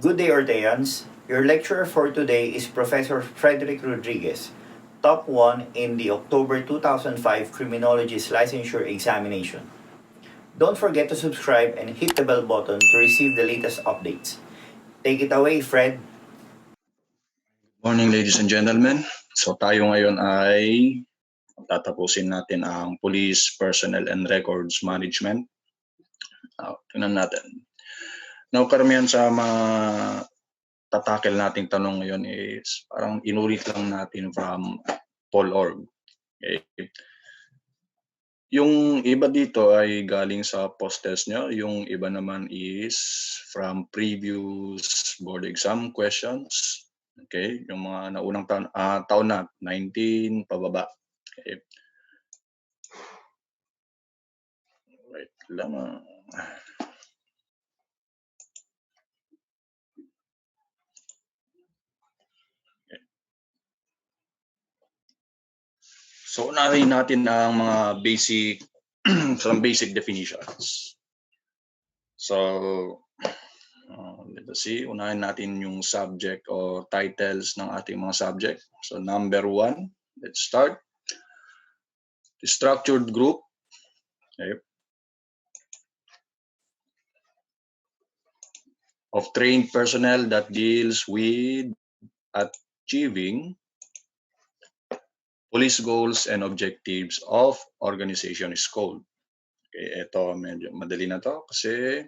Good day, Orteans. Your lecturer for today is Professor Frederick Rodriguez, top 1 in the October 2005 Criminologist Licensure Examination. Don't forget to subscribe and hit the bell button to receive the latest updates. Take it away, Fred. Morning, ladies and gentlemen. So tayo ngayon ay tatapusin natin ang Police Personnel and Records Management. Tingnan natin. Now, karamihan sa mga tatakel nating tanong ngayon is parang inulit lang natin from PolOrg. Okay. Yung iba dito ay galing sa post-test nyo. Yung iba naman is from previous board exam questions. Okay, yung mga naunang taon na, 19 pababa. Okay. Wait lang. Okay. So, unahin natin ang mga basic, some basic definitions. So, let's see, unahin natin yung subject or titles ng ating mga subject. So, number 1, let's start. The structured group. Okay. Of trained personnel that deals with achieving police goals and objectives of organization is called. Okay, ito medyo madali na to kasi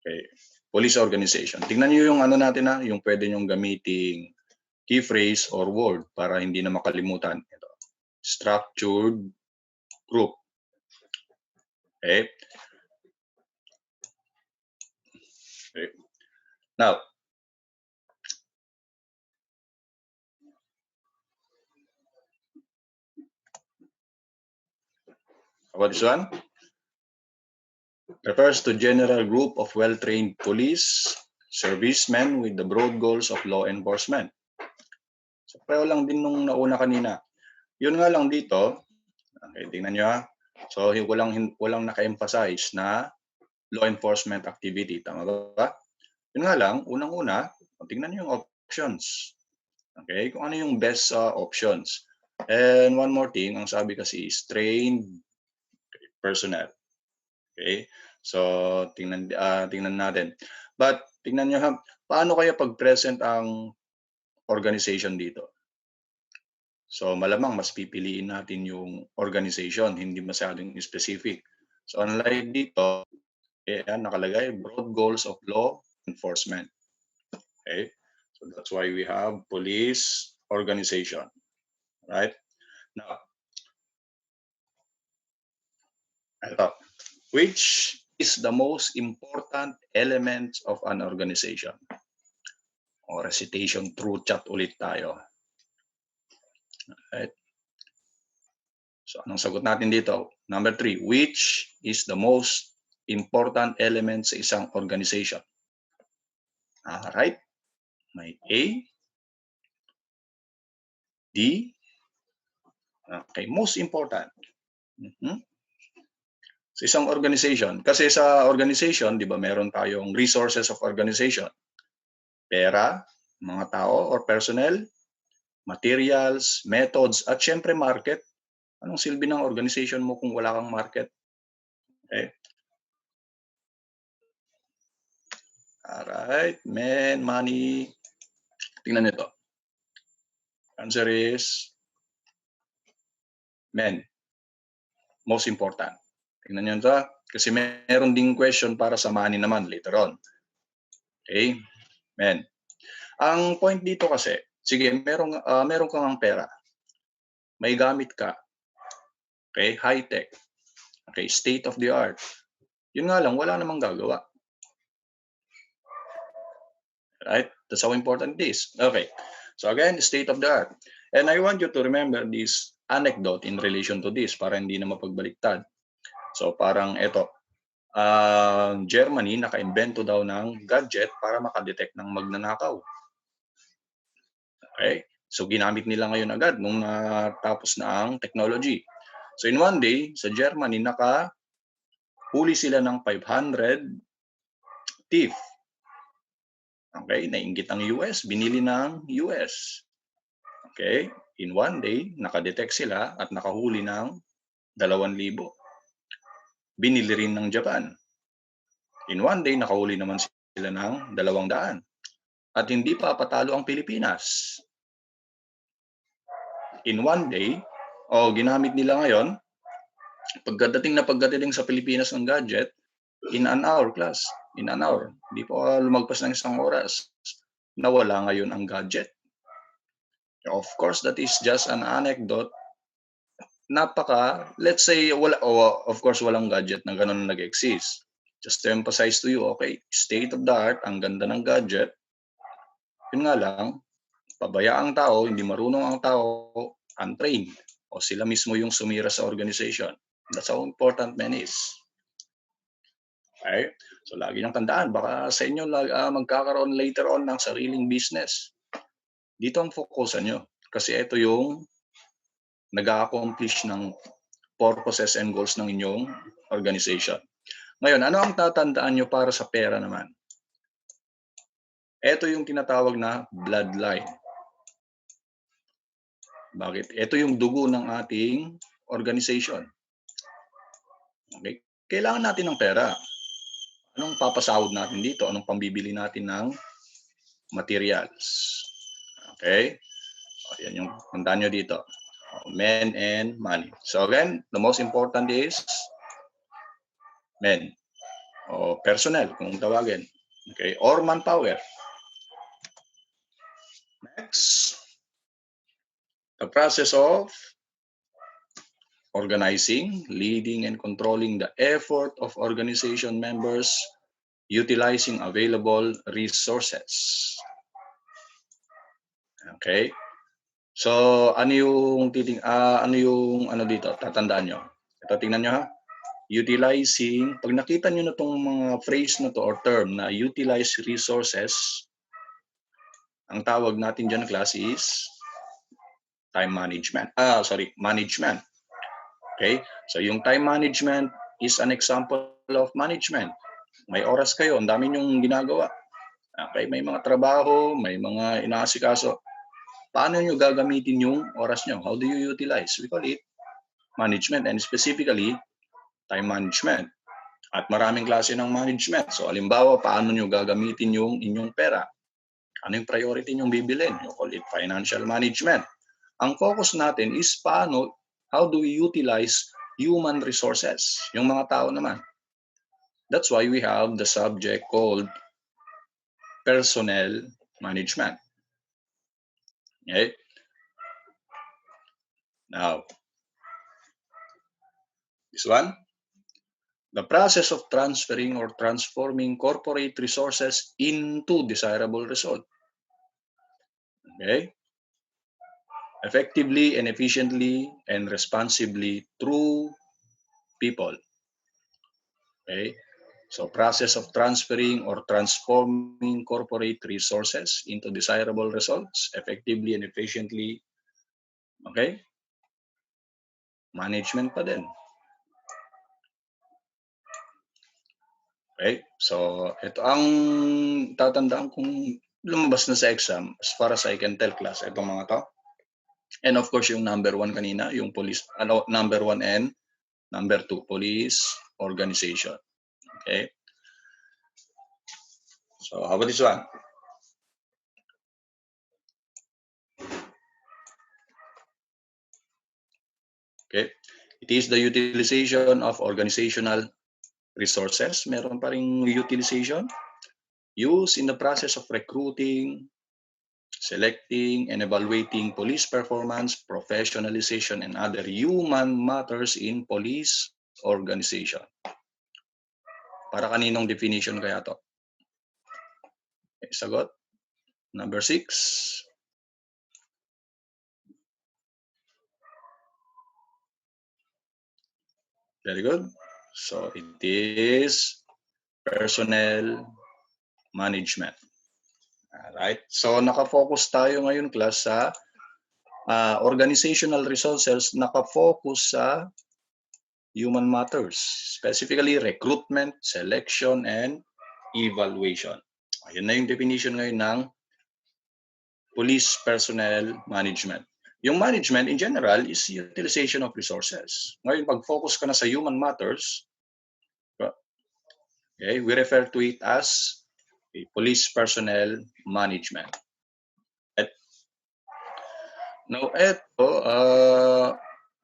okay, police organization. Tingnan niyo yung ano natin na, yung pwede nyong gamiting key phrase or word para hindi na makalimutan. Ito, structured group. Okay. Okay. Now, about this one? Refers to general group of well-trained police servicemen with the broad goals of law enforcement. So, pareho lang din nung nauna kanina. Yun nga lang dito, okay, tingnan nyo ha. So, walang naka-emphasize na law enforcement activity. Tama ba? Yun nga lang, unang-una, tingnan nyo yung options. Okay, kung ano yung best options. And one more thing, ang sabi kasi is trained personnel. Okay, so tingnan natin. But tingnan nyo ha, paano kaya pag-present ang organization dito? So malamang mas pipiliin natin yung organization, hindi masyadong specific. So unlike dito, nakalagay broad goals of law enforcement. Okay, so that's why we have police organization. Right? Now, ito, which is the most important element of an organization? O recitation through chat ulit tayo. Right? So, anong sagot natin dito? Number 3, which is the most important element sa isang organization? Alright. May A, D, okay, most important. Sa isang organization. Kasi sa organization, di ba, meron tayong resources of organization. Pera, mga tao or personnel, materials, methods, at syempre market. Anong silbi ng organization mo kung wala kang market? Okay. Alright, men, money. Tingnan nito. Answer is men. Most important. Tingnan nyo ito. Kasi meron ding question para sa money naman later on. Okay? Men. Ang point dito kasi, sige, meron kang ang pera. May gamit ka. Okay? High-tech. Okay? State of the art. Yun nga lang, wala namang gagawa. Right? That's how important it is. Okay. So again, state of the art. And I want you to remember this anecdote in relation to this para hindi na mapagbaliktad. So parang ito, Germany naka-invento daw ng gadget para makadetect ng magnanakaw. Okay? So ginamit nila ngayon agad nung natapos na ang technology. So in one day, sa Germany, nakahuli sila ng 500 thief. Okay, nainggit ang US, binili ng US. Okay, in one day, nakadetect sila at nakahuli ng 2,000. Binili rin ng Japan. In one day, nakahuli naman sila ng 200. At hindi pa patalo ang Pilipinas. In one day, ginamit nila ngayon, pagdating sa Pilipinas ng gadget, in an hour, class. In an hour. Hindi pa lumagpas ng 1 oras. Nawala ngayon ang gadget. Of course, that is just an anecdote. Let's say, of course, walang gadget na ganun nag-exist. Just to emphasize to you, okay, state of the art, ang ganda ng gadget. Yun nga lang, pabaya ang tao, hindi marunong ang tao, untrained. O sila mismo yung sumira sa organization. That's how important men is. Okay? So lagi niyong tandaan, baka sa inyo magkakaroon later on ng sariling business. Dito ang focusan nyo. Kasi ito yung nag-accomplish ng purposes and goals ng inyong organization. Ngayon, ano ang tatandaan nyo para sa pera naman? Ito yung tinatawag na bloodline. Bakit? Ito yung dugo ng ating organization. Okay? Kailangan natin ng pera. Anong papasahod natin dito? Anong pambibili natin ng materials? Okay? Yan yung tandaan nyo dito. Men and money. So again, the most important is men. O personnel, kung tawagin. Okay? Or manpower. Next, the process of organizing, leading, and controlling the effort of organization members utilizing available resources. Okay? So, ano yung dito? Tatandaan nyo. Ito, tingnan nyo ha. Utilizing, pag nakita nyo na itong mga phrase na to or term na utilize resources, ang tawag natin dyan, class, is time management. Management. Okay? So, yung time management is an example of management. May oras kayo, ang dami nyong ginagawa. Okay? May mga trabaho, may mga inaasikaso. Paano nyo gagamitin yung oras nyo? How do you utilize? We call it management, and specifically, time management. At maraming klase ng management. So, halimbawa, paano nyo gagamitin yung inyong pera? Ano yung priority nyong bibilin? You call it financial management. Ang focus natin is how do we utilize human resources? Yung mga tao naman. That's why we have the subject called personnel management. Okay? Now, this one, the process of transferring or transforming corporate resources into desirable result. Okay? Effectively and efficiently and responsibly through people. Okay? So, process of transferring or transforming corporate resources into desirable results effectively and efficiently. Okay? Management pa din. Okay? So, ito ang tatandaan kung lumabas na sa exam as far as I can tell, class, itong mga to. And of course, yung number 1 kanina, yung police, number 1 and number 2, police organization. Okay? So, how about this one? Okay? It is the utilization of organizational resources. Meron pa ring utilization. Used in the process of recruiting, selecting, and evaluating police performance, professionalization, and other human matters in police organization. Para kaninong definition kaya to? Okay, sagot. Number 6. Very good. So, it is personnel management. Alright. So, nakafocus tayo ngayon, class, sa organizational resources, nakafocus sa human matters, specifically recruitment, selection, and evaluation. Ayan na yung definition ngayon ng police personnel management. Yung management in general is utilization of resources. Ngayon, pag-focus ka na sa human matters, okay, we refer to it as a police personnel management. Now,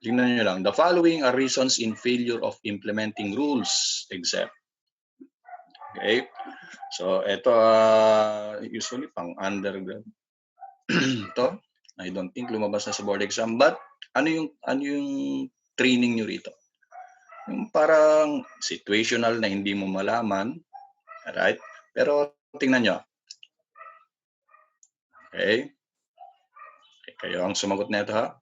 tingnan nyo lang. The following are reasons in failure of implementing rules except. Okay? So, ito usually pang undergrad. Ito, I don't think lumabas na sa board exam. But, ano yung training nyo rito? Yung parang situational na hindi mo malaman. Alright? Pero, tingnan nyo. Okay? Kayo ang sumagot na ito, ha?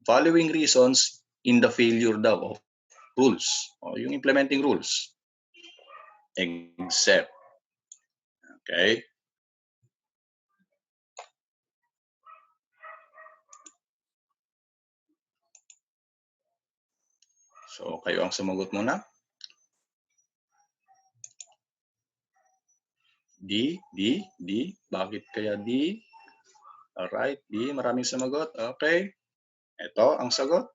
Following reasons in the failure daw of rules. O, yung implementing rules. Except. Okay? So, kayo ang sumagot muna. D. Bakit kaya D? Alright, D. Maraming sumagot. Okay. Ito ang sagot.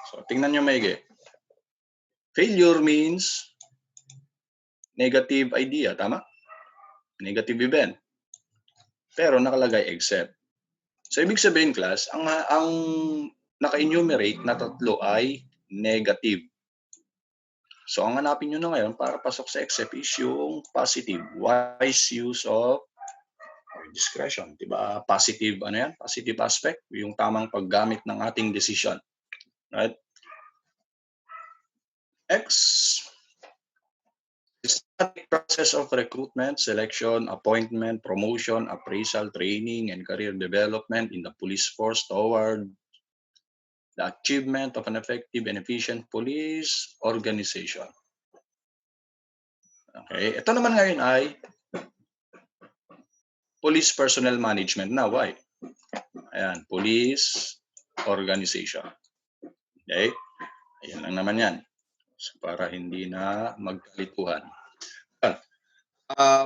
So, tingnan nyo maigi. Failure means negative idea. Tama? Negative event. Pero nakalagay except. So, ibig sabihin, class, ang naka-enumerate na tatlo ay negative. So, ang hanapin nyo na ngayon para pasok sa except is yung positive. Wise use of discretion. Diba? Positive, Positive aspect. Yung tamang paggamit ng ating decision. Right? X. Systematic process of recruitment, selection, appointment, promotion, appraisal, training, and career development in the police force toward the achievement of an effective and efficient police organization. Okay, ito naman ngayon ay police personnel management na. Why? Ayan, police organization. Okay, ayan lang naman yan. So, para hindi na magkalituhan.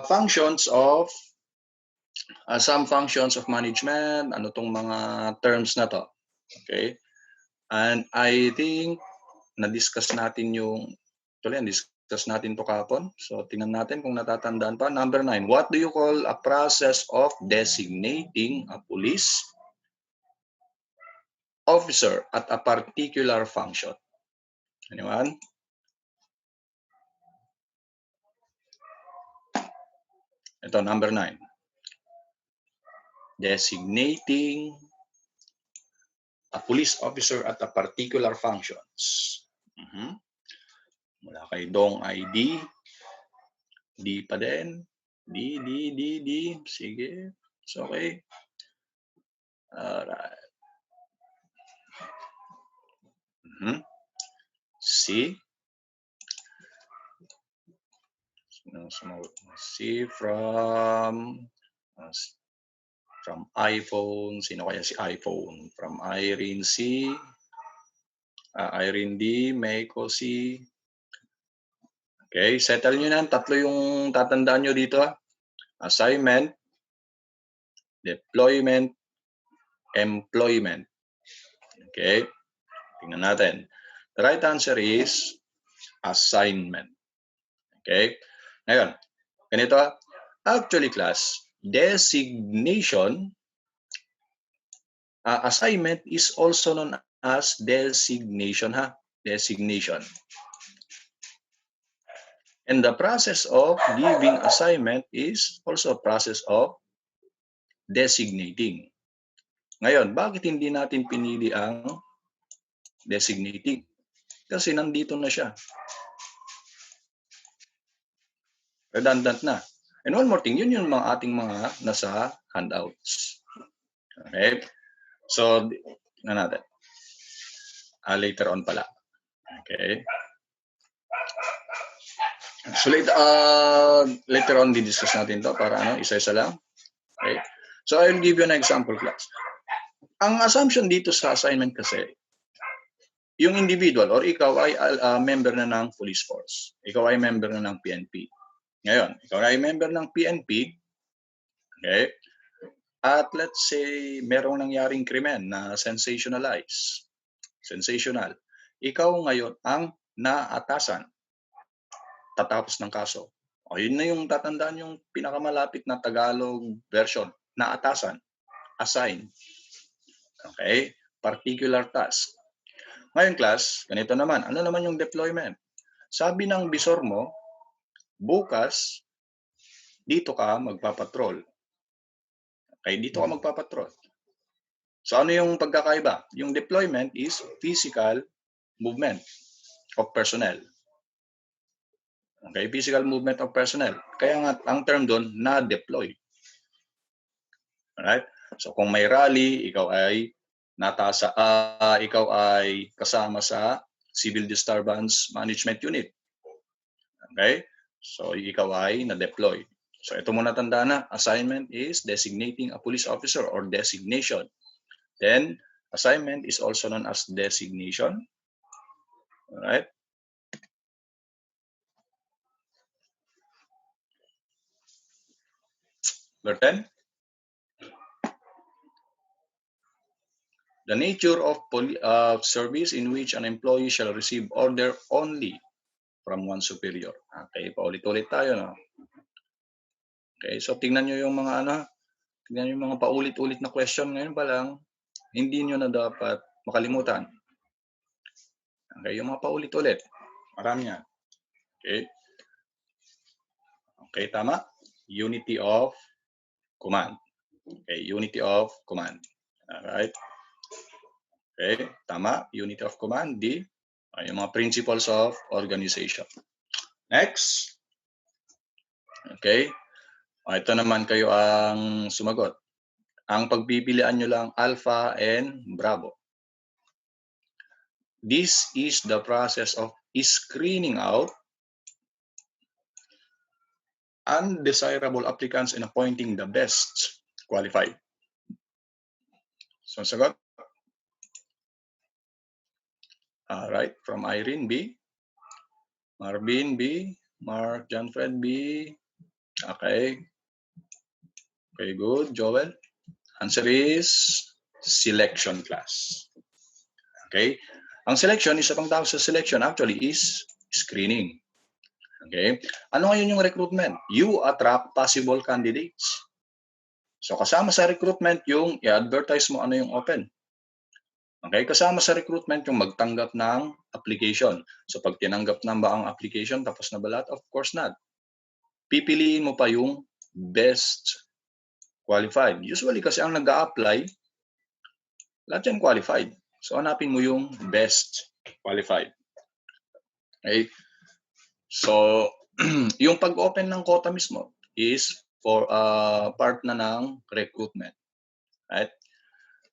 Functions of some functions of management, ano tong mga terms na to. Okay? And I think na-discuss natin discuss natin to kahapon. So, tingnan natin kung natatandaan pa. Number 9, what do you call a process of designating a police officer at a particular function? Anyone? Ito, number 9. Designating a police officer at a particular functions. Mula kay Dong ID. D pa din. D. Sige. It's okay. Alright. C. C from iPhone. Sino kaya si iPhone? From Irene C. Irene D. Meiko C. Okay, settle nyo na. Tatlo yung tatandaan nyo dito. Assignment, deployment, employment. Okay, tingnan natin. The right answer is assignment. Okay, ngayon, ganito. Actually, class, designation, assignment is also known as designation. Designation. And the process of giving assignment is also a process of designating. Ngayon, bakit hindi natin pinili ang designating? Kasi nandito na siya. Redundant na. And one more thing, yun yung ating mga nasa handouts. Okay? So, na natin. Later on pala. Okay? So later on di-discuss natin to para isa-isa lang. Okay? So I'll give you an example, class. Ang assumption dito sa assignment kasi, yung individual or ikaw ay member na ng police force. Ikaw ay member na ng PNP. Ngayon, ikaw ay member ng PNP, okay? At let's say, merong nangyaring krimen na sensational. Ikaw ngayon ang naatasan, tatapos ng kaso. O yun na yung tatandaan yung pinakamalapit na Tagalog version, naatasan, assign. Okay? Particular task. Ngayon class, ganito naman. Ano naman yung deployment? Sabi ng bisor mo, bukas, dito ka magpapatrol. Okay, dito ka magpapatrol. So ano yung pagkakaiba? Yung deployment is physical movement of personnel. Okay, physical movement of personnel. Kaya nga ang term doon, na-deploy. Alright? So kung may rally, ikaw ay kasama sa Civil Disturbance Management Unit. Okay? So ikaw ay na-deploy. So ito muna tanda na, assignment is designating a police officer or designation. Then assignment is also known as designation. Alright? Number 10. The nature of service in which an employee shall receive order only from one superior. Okay, paulit-ulit tayo, no? Okay, so tingnan nyo yung mga tingnan nyo yung mga paulit-ulit na question ngayon pa lang, hindi nyo na dapat makalimutan. Okay, yung mga paulit-ulit, marami yan. Okay. Okay, tama? Unity of command. Okay, unity of command. Alright. Okay, tama. Unity of command. D. Yung mga principles of organization. Next. Okay. Ito naman kayo ang sumagot. Ang pagpipilian nyo lang Alpha and Bravo. This is the process of screening out undesirable applicants and appointing the best qualified. So, sagot. Alright, from Irene B. Marvin B. Mark Janfred B. Okay. Okay, good. Joel. Answer is selection class. Okay. Ang selection, isa pang tawag sa selection actually is screening. Okay. Ano ngayon yung recruitment? You attract possible candidates. So kasama sa recruitment yung i-advertise mo ano yung open. Okay, kasama sa recruitment yung magtanggap ng application. So pag tinanggap na ba ang application, tapos na ba lahat? Of course not. Pipiliin mo pa yung best qualified. Usually kasi ang nag-a-apply, lahat yan qualified. So hanapin mo yung best qualified. Okay? So yung pag-open ng quota mismo is for part na ng recruitment. Right?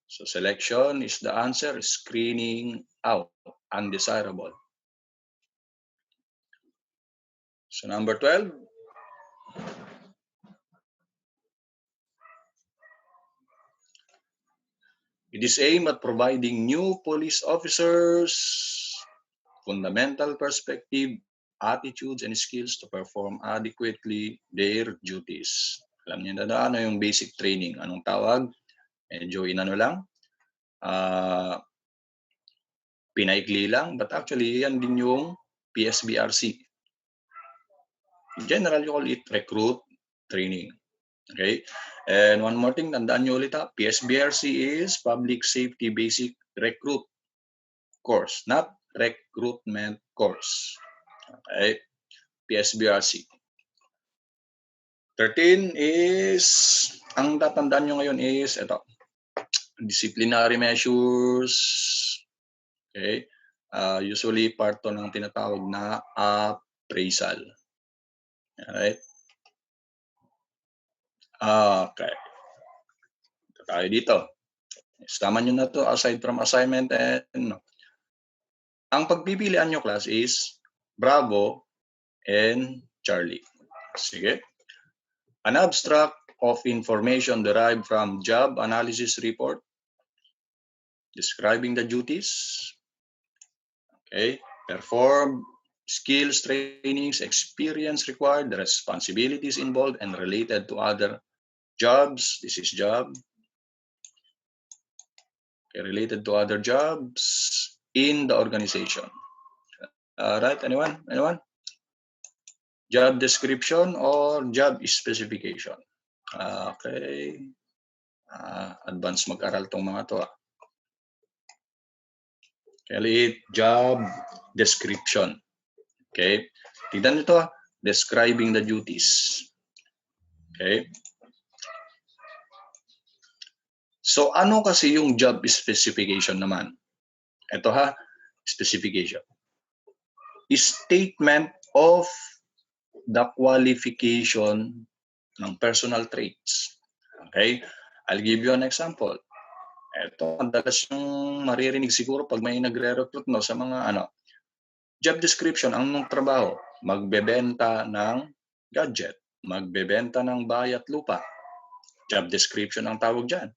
So selection is the answer, screening out, undesirable. So number 12. It is aimed at providing new police officers fundamental perspective, attitudes, and skills to perform adequately their duties. Alam niyo na ano yung basic training. Anong tawag? Medyo lang. Pinaikli lang, but actually yan din yung PSBRC. In general, you call it recruit training. Okay? And one more thing, tandaan nyo ulit ha, PSBRC is Public Safety Basic Recruit Course, not Recruitment Course. Okay? PSBRC. 13 is, ang tatandaan nyo ngayon is, ito, disciplinary measures. Okay? Usually, part to ng tinatawag na appraisal. Alright? Okay. Ito tayo dito. Sama nyo na to aside from assignment and no. Ang pagpipilian nyo class is Bravo and Charlie. Sige. An abstract of information derived from job analysis report describing the duties, okay, performed skills, trainings, experience required, the responsibilities involved, and related to other jobs. This is job. Okay, related to other jobs in the organization. Right, anyone? Anyone? Job description or job specification? Okay. Advance mag-aral tong mga to. Kaya job description. Okay. Tignan nito, describing the duties. Okay. So, ano kasi yung job specification naman? Ito specification. Statement of the qualification ng personal traits. Okay? I'll give you an example. Ito, madalas yung maririnig siguro pag may nagre-recruit sa mga job description, ang trabaho, magbebenta ng gadget, magbebenta ng bahay at lupa. Job description ang tawag dyan.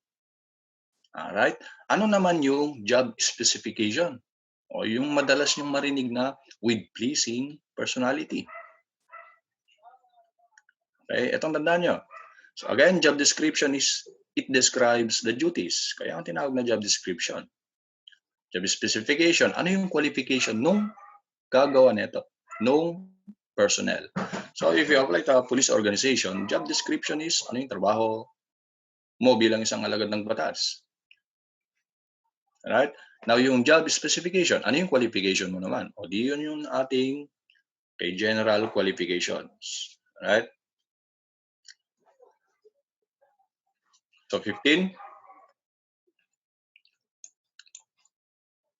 Alright? Ano naman yung job specification? O yung madalas yung marinig na with pleasing personality. Okay, itong tandaan nyo. So again, job description it describes the duties. Kaya ang tinawag na job description. Job specification, ano yung qualification nung gagawa nito? Nung personnel. So if you apply to a police organization, job description is ano yung trabaho mo bilang isang alagad ng batas. Alright? Now yung job specification, ano yung qualification mo naman? O di yun yung ating general qualifications. Alright? So 15,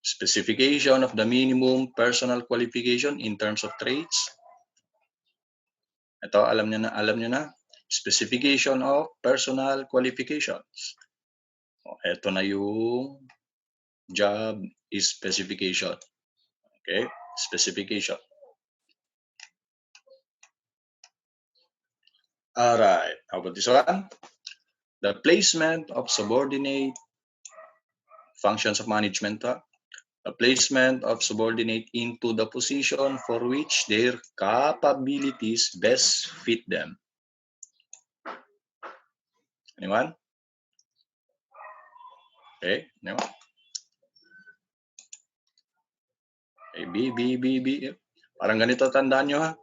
specification of the minimum personal qualification in terms of traits. Ito, alam nyo na. Specification of personal qualifications. Ito na yung job specification. Okay, specification. Alright, how about this one? The placement of subordinate functions of management. The placement of subordinate into the position for which their capabilities best fit them. Anyone? Okay, anyone? Okay, B. Parang ganito, tandaan nyo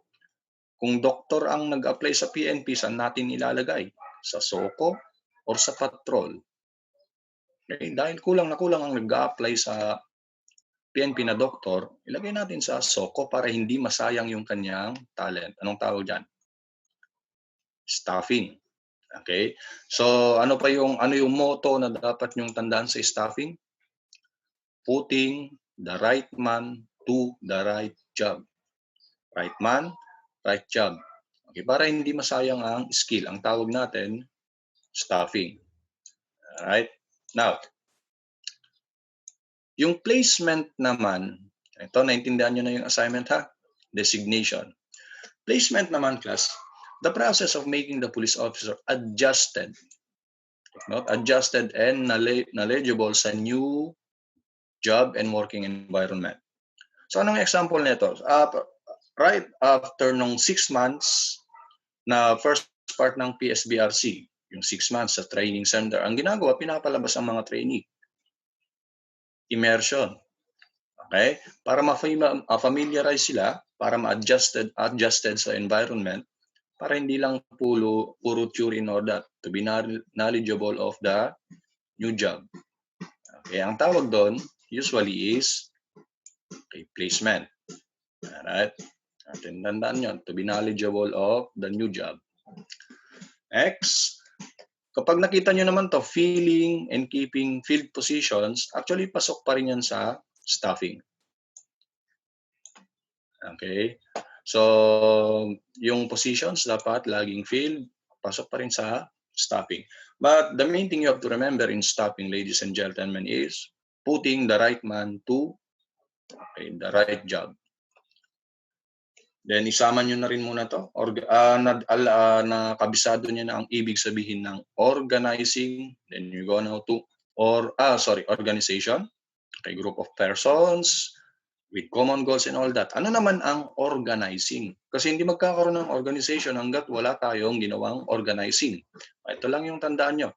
Kung doktor ang nag-apply sa PNP, saan natin ilalagay? Sa SOCO or sa patrol? Okay, dahil kulang ang nag-apply sa PNP na doktor, ilagay natin sa SOCO para hindi masayang yung kanyang talent. Anong tawag dyan? Staffing. Okay? So, ano yung motto na dapat nyong tandaan sa staffing? Putting the right man to the right job. Right man, right job. Okay, para hindi masayang ang skill. Ang tawag natin, staffing. Alright? Now, yung placement naman, ito, naintindihan nyo na yung assignment Designation. Placement naman, class, the process of making the police officer adjusted and knowledgeable sa new job and working environment. So, anong example nito? Right after nung 6 months na first part ng PSBRC, yung 6 months sa training center, ang ginagawa, pinapalabas ang mga trainee. Immersion. Okay? Para ma-familiarize sila, para ma-adjusted sa environment, para hindi lang puro theory in order to be knowledgeable of the new job. Okay, ang tawag doon usually is placement. Alright? Tandaan nyo, to be knowledgeable of the new job. Next, kapag nakita nyo naman to, filling and keeping field positions, actually pasok pa rin yan sa staffing. Okay? So, yung positions dapat laging filled, pasok pa rin sa staffing. But the main thing you have to remember in staffing, ladies and gentlemen, is putting the right man to the right job. Then, isama nyo na rin muna to. Nakabisado nyo na ang ibig sabihin ng organizing. Then, you go now to organization. Okay, group of persons with common goals and all that. Ano naman ang organizing? Kasi hindi magkakaroon ng organization hanggat wala tayong ginawang organizing. Ito lang yung tandaan nyo.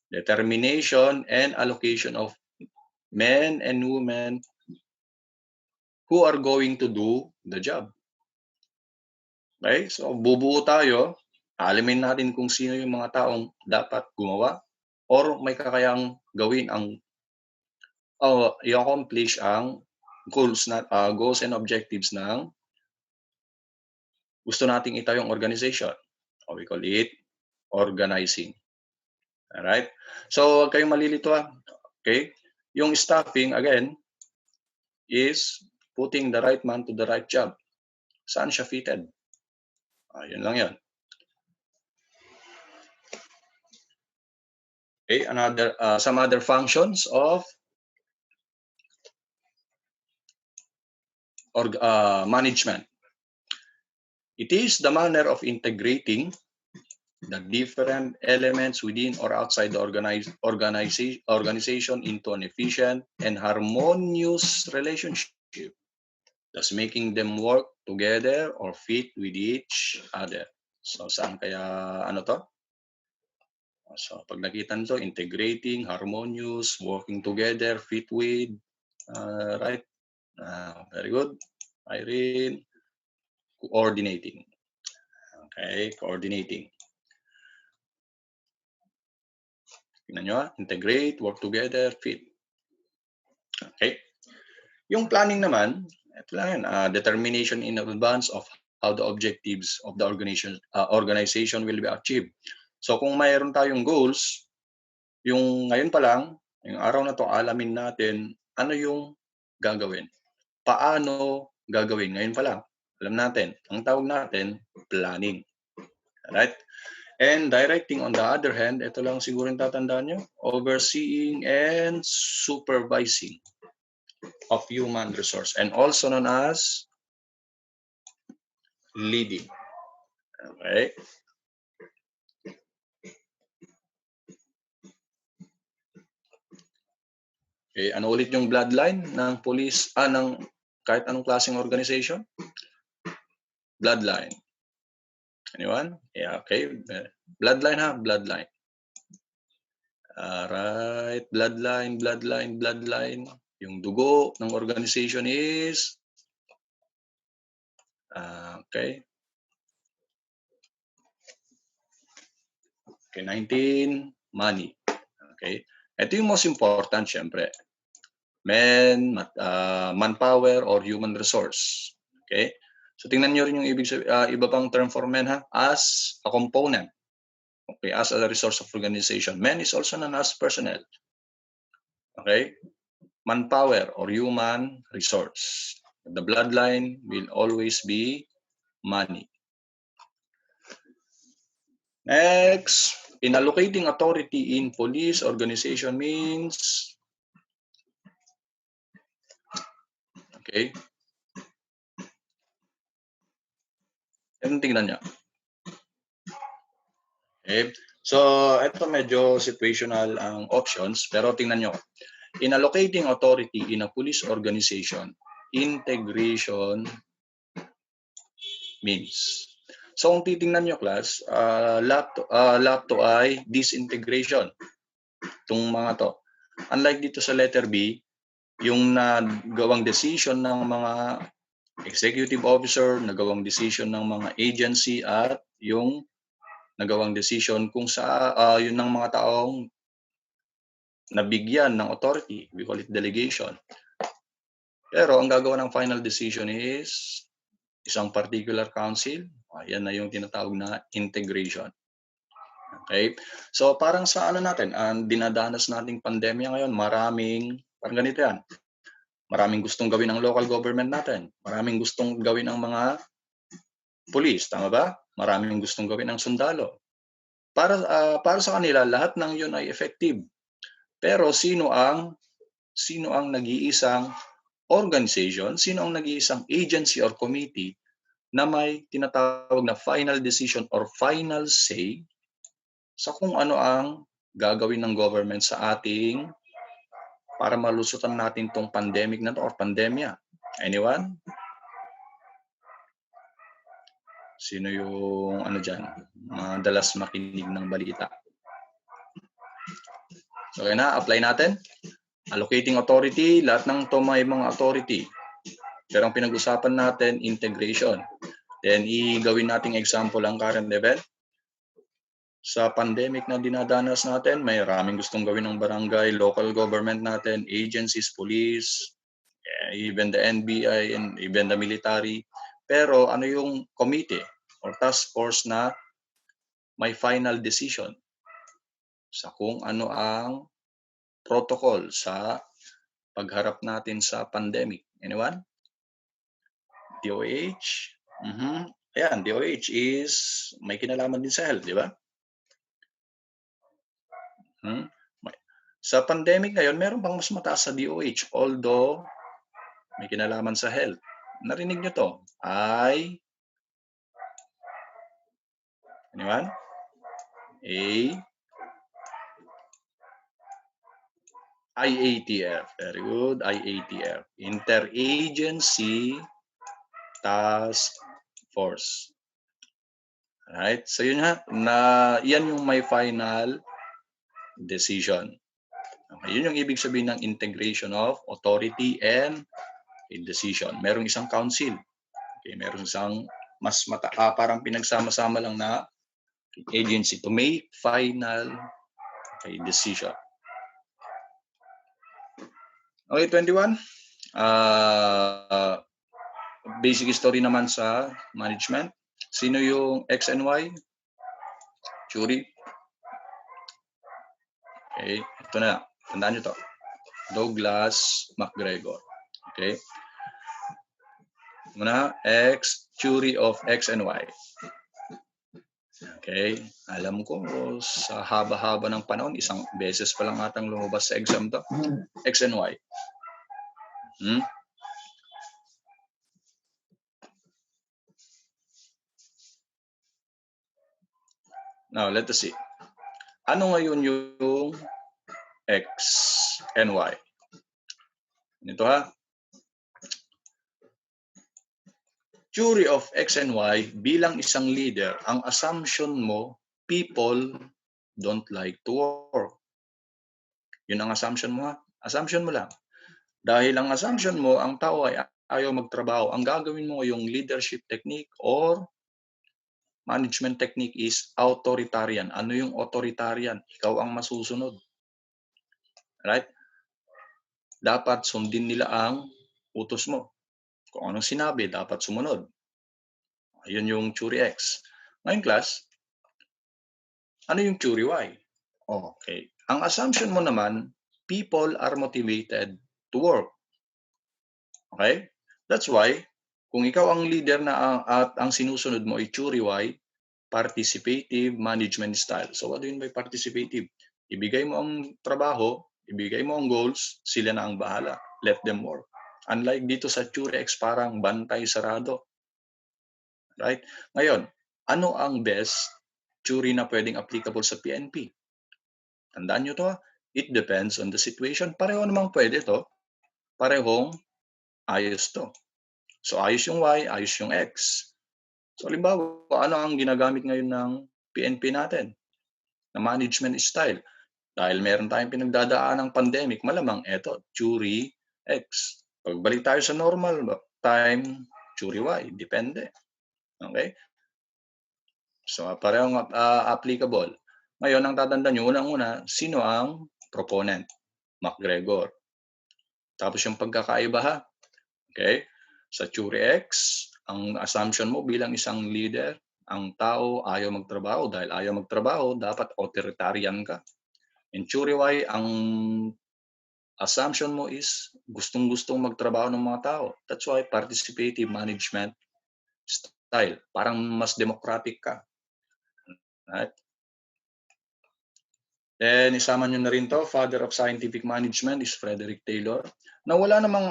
Determination and allocation of men and women who are going to do the job. Okay? So, bubuo tayo. Alamin natin kung sino yung mga taong dapat gumawa or may kakayang gawin ang i-accomplish ang goals and objectives ng gusto nating itayong organization. Or we call it organizing. Alright? So, huwag kayong malilito. Okay? Yung staffing, again, is putting the right man to the right job. Saan siya fitted? Yun lang yan. Okay, some other functions of management. It is the manner of integrating the different elements within or outside the organization into an efficient and harmonious relationship, thus making them work together or fit with each other. So, saan kaya ano to? So, pag nakita nito, integrating, harmonious, working together, fit with, right? Very good. Irene, coordinating. Okay, coordinating. Tingnan nyo, integrate, work together, fit. Okay. Yung planning naman, ito lang yan, determination in advance of how the objectives of the organization will be achieved. So kung mayroon tayong goals, yung ngayon pa lang, yung araw na to, alamin natin ano yung gagawin. Paano gagawin? Ngayon pa lang, alam natin, ang tawag natin, planning. Alright? And directing on the other hand, ito lang siguro yung tatandaan nyo, overseeing and supervising of human resource and also known as leading. Okay? Okay, ano ulit yung bloodline ng police, ng kahit anong klaseng organization? Bloodline. Anyone? Yeah, okay. Bloodline ha, bloodline. Alright, bloodline. Yung dugo ng organization is okay. Okay, 19, money. Okay. Ito yung most important, syempre. Manpower or human resource. Okay. So tingnan nyo rin yung iba pang term for men ha, as a component. Okay, as a resource of organization. Men is also known as personnel. Okay. Manpower or human resource. The bloodline will always be money. Next, in allocating authority in police organization means, okay, tingnan niya. Okay, so ito medyo situational ang options, pero tingnan nyo. In allocating authority in a police organization, integration means. So kung titingnan nyo class, lap to ay disintegration. Itong mga to. Unlike dito sa letter B, yung nagawang decision ng mga executive officer, nagawang decision ng mga agency at yung nagawang decision kung sa yun ng mga taong nabigyan ng authority, we call it delegation. Pero ang gagawa ng final decision is isang particular council. Ayan na yung tinatawag na integration. Okay? So parang sa ano natin, ang dinadanas nating pandemya ngayon, parang ganito yan. Maraming gustong gawin ng local government natin. Maraming gustong gawin ng mga police, tama ba? Maraming gustong gawin ng sundalo. Para sa kanila, lahat ng yun ay effective. Pero sino ang nag-iisang organization, sino ang nag-iisang agency or committee na may tinatawag na final decision or final say sa kung ano ang gagawin ng government sa ating para malusutan natin tong pandemic na to or pandemya. Anyone? Sino yung dyan? Madalas makinig ng balita? Okay na, apply natin. Allocating authority, lahat ng to may mga authority. Pero ang pinag-usapan natin, integration. Then, gawin nating example ang current event. Sa pandemic na dinadanas natin, may maraming gustong gawin ng barangay, local government natin, agencies, police, even the NBI, and even the military. Pero ano yung committee or task force na may final decision sa kung ano ang protocol sa pagharap natin sa pandemic? Anyone? DOH? Ayan, DOH is may kinalaman din sa health, di ba? Sa pandemic ngayon, meron bang mas mataas sa DOH? Although, may kinalaman sa health. Narinig nyo to? Anyone? IATF. Very good. IATF. Interagency Task Force. Alright? So yun nga, yan yung may final decision. Okay, yun yung ibig sabihin ng integration of authority and decision. Merong isang council. Okay, merong isang parang pinagsama-sama lang na agency to make final decision. Okay, 21. Basic history naman sa management. Sino yung X and Y? Jury. Okay, ito na. Tandaan nyo to. Douglas MacGregor. Okay. Muna, X, jury of X and Y. Okay. Alam ko, sa haba-haba ng panahon, isang beses pa lang atang lumabas sa exam to. X and Y. Now, let us see. Ano ngayon yung X and Y? Ito ha. Jury of X and Y, bilang isang leader, ang assumption mo, people don't like to work. Yun ang assumption mo ha. Assumption mo lang. Dahil ang assumption mo, ang tao ay ayaw magtrabaho. Ang gagawin mo yung leadership technique or management technique is authoritarian. Ano yung authoritarian? Ikaw ang masusunod. Right? Dapat sundin nila ang utos mo. Kung anong sinabi, dapat sumunod. Ayun yung Jury X. Ngayon, class, ano yung Jury Y? Okay. Ang assumption mo naman, people are motivated to work. Okay? That's why, kung ikaw ang leader na at ang sinusunod mo ay Jury Y, participative management style. So what do you mean by participative? Ibigay mo ang trabaho, ibigay mo ang goals, sila na ang bahala. Let them work. Unlike dito sa Jury X, parang bantay sarado. Right? Ngayon, ano ang best jury na pwedeng applicable sa PNP? Tandaan nyo to, it depends on the situation. Pareho namang pwede to. Parehong ayos to. So ayos yung Y, ayos yung X. So halimbawa, ano ang ginagamit ngayon ng PNP natin? Na management style. Dahil meron tayong pinagdadaan ng pandemic, malamang eto, Jury X. Pagbalik tayo sa normal time, Jury Y. Depende. Okay? So, parehong applicable. Ngayon, ang tatandaan nyo, unang-una, sino ang proponent? MacGregor. Tapos yung pagkakaiba ha. Okay? Sa Jury X, ang assumption mo bilang isang leader, ang tao ayaw magtrabaho. Dahil ayaw magtrabaho, dapat authoritarian ka. In Jury Y, ang assumption mo is gustong-gustong magtrabaho ng mga tao. That's why participative management style. Parang mas democratic ka. Right? Then, isama nyo na rin to, father of scientific management is Frederick Taylor. Na wala namang,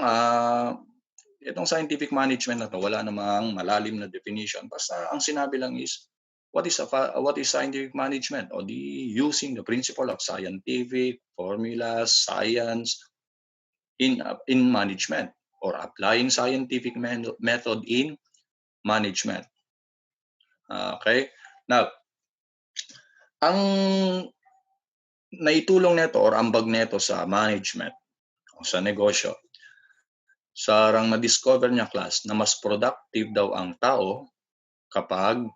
itong scientific management na to, wala namang malalim na definition. Basta ang sinabi lang is, what is scientific management? O using the principle of scientific formulas, science in management. or applying scientific method in management. Okay? Now, ang naitulong nito or ambag nito sa management o sa negosyo, sarang na-discover niya class na mas productive daw ang tao kapag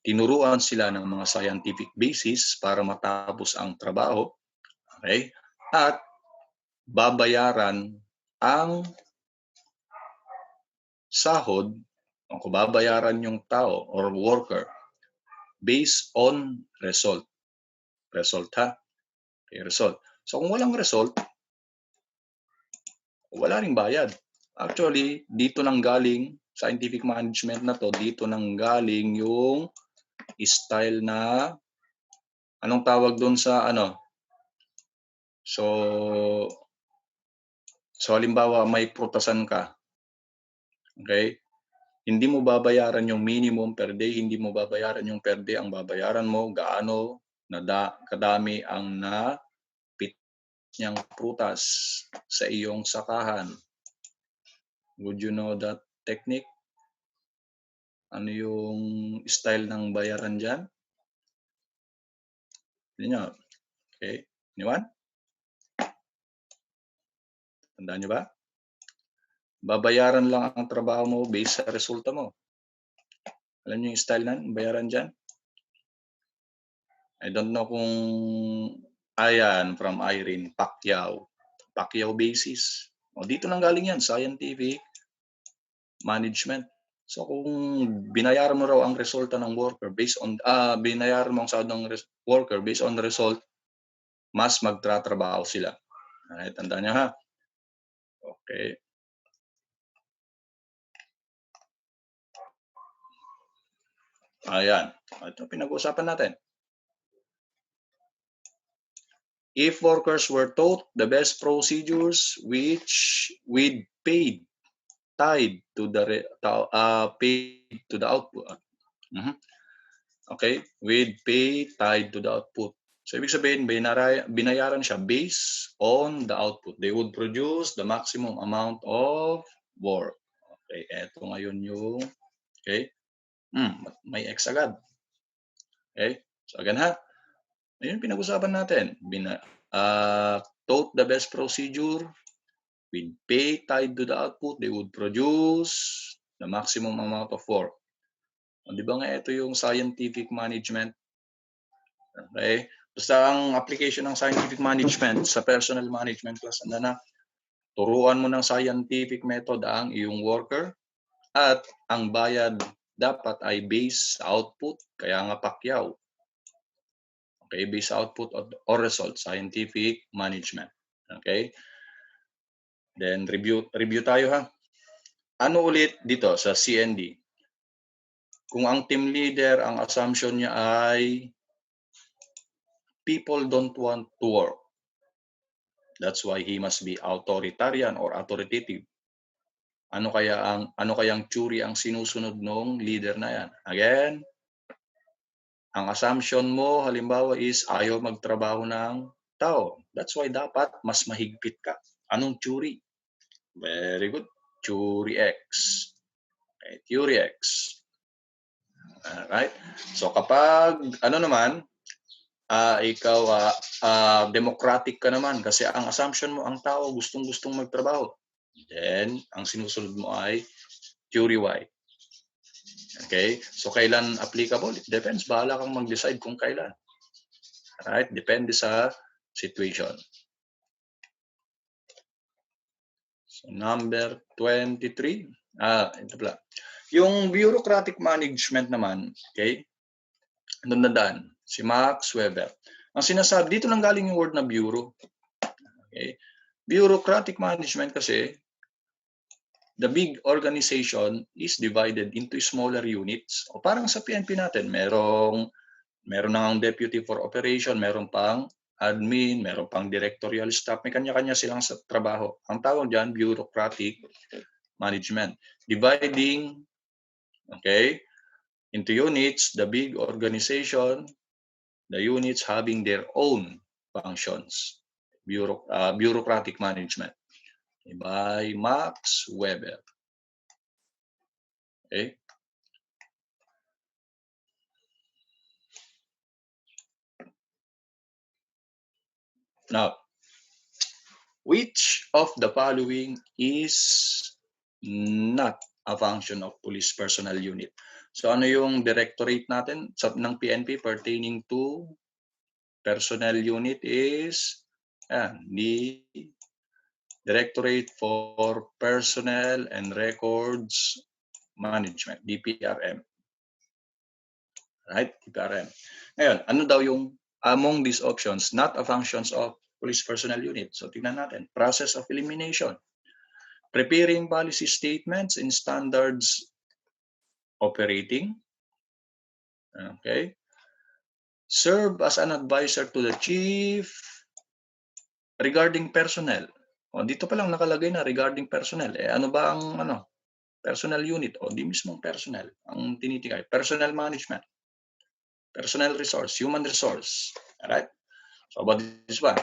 tinuruan sila ng mga scientific basis para matapos ang trabaho, okay? At babayaran ang sahod o kung babayaran yung tao or worker based on result. Result ha? Okay, result. So kung walang result, wala ring bayad. Actually, dito nang galing, scientific management na to, dito nang galing yung style na, anong tawag doon sa ano? So halimbawa may prutasan ka, okay? Hindi mo babayaran yung minimum per day, hindi mo babayaran yung per day, ang babayaran mo gaano kadami ang napit niyang prutas sa iyong sakahan. Would you know that technique? Ano yung style ng bayaran dyan? Hindi nyo. Okay. Anyone? Tandaan nyo ba? Babayaran lang ang trabaho mo based sa resulta mo. Alam nyo yung style ng bayaran dyan? I don't know kung ayan, from Irene, Pacquiao basis. O, dito nang galing yan, scientific management. So kung binayaran mo raw ang resulta ng worker based on binayaran mo ang sahod ng worker based on the result, mas magtratrabaho sila. Alright, tandaan niyo ha. Okay. Ayan. Ito pinag-uusapan natin. If workers were taught the best procedures which with paid tied to the output. Okay, with pay tied to the output. So ibig sabihin binayaran siya based on the output. They would produce the maximum amount of work. Okay, eto ngayon yung okay. May X agad. Okay? So again ha. Ayun pinag-usapan natin. Taught the best procedure with pay tied to the output, they would produce the maximum amount of work. Di ba nga ito yung scientific management? Okay? Basta ang application ng scientific management sa personal management class, turuan mo ng scientific method ang iyong worker at ang bayad dapat ay based sa output, kaya nga Pacquiao. Okay, based output or result, scientific management. Okay? Then review tayo ha. Ano ulit dito sa CND? Kung ang team leader, ang assumption niya ay people don't want to work. That's why he must be authoritarian or authoritative. Ano kayang theory ang sinusunod ng leader na yan? Again, ang assumption mo halimbawa is ayaw magtrabaho ng tao. That's why dapat mas mahigpit ka. Anong theory? Very good. Theory X. Okay, theory X. Alright? So kapag ikaw democratic ka naman kasi ang assumption mo ang tao gustong-gustong magtrabaho. Then ang sinusunod mo ay theory Y. Okay? So kailan applicable? It depends. Bahala kang mag-decide kung kailan. Alright? Depende sa situation. So number 23. Ito pala. Yung bureaucratic management naman, okay? Tandaan, si Max Weber. Ang sinasabi, dito nang galing yung word na bureau. Okay? Bureaucratic management kasi, the big organization is divided into smaller units. O parang sa PNP natin, meron nang deputy for operation, meron pang admin, meron pang directorial staff, may kanya-kanya silang sa trabaho. Ang tawag dyan, bureaucratic management. Dividing, okay, into units, the big organization, the units having their own functions. Bureaucratic management. by Max Weber. Okay? Now, which of the following is not a function of police personnel unit? So ano yung directorate natin ng PNP pertaining to personnel unit is the Directorate for Personnel and Records Management, DPRM. Right? DPRM. Ngayon, ano daw yung among these options, not a functions of police personnel unit? So tingnan natin. Process of elimination. Preparing policy statements and standards operating. Okay. Serve as an advisor to the chief regarding personnel. O, dito pa lang nakalagay na regarding personnel. Ano ba ang personnel unit? O, di mismong personnel ang tinitingay. Personnel management. Personnel resource, human resource. Alright? So, about this one.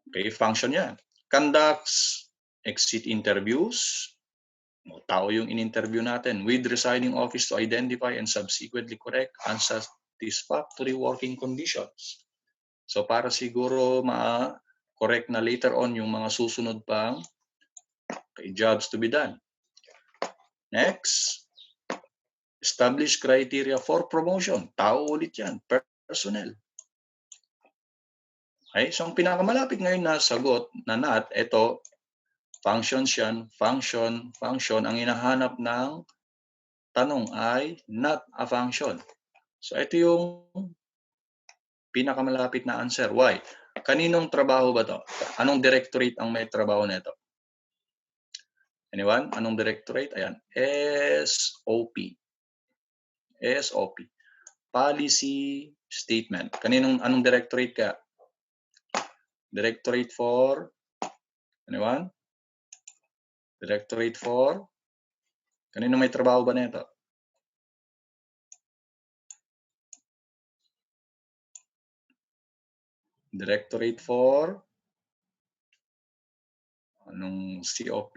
Okay, function yan. Conducts exit interviews. Tao yung in-interview natin with residing office to identify and subsequently correct unsatisfactory working conditions. So, para siguro correct na later on yung mga susunod pang jobs to be done. Next, establish criteria for promotion. Tao ulit yan, personnel. Okay, so ang pinakamalapit ngayon na sagot na not, ito, functions yan, function. Ang hinahanap ng tanong ay not a function. So ito yung pinakamalapit na answer. Why? Kaninong trabaho ba to? Anong directorate ang may trabaho nito? Anyone? Anong directorate? Ayan. SOP. SOP. Policy statement. Anong directorate ka? Directorate for, anyone? Directorate for, kanino may trabaho ba nito? Directorate for, anong COP?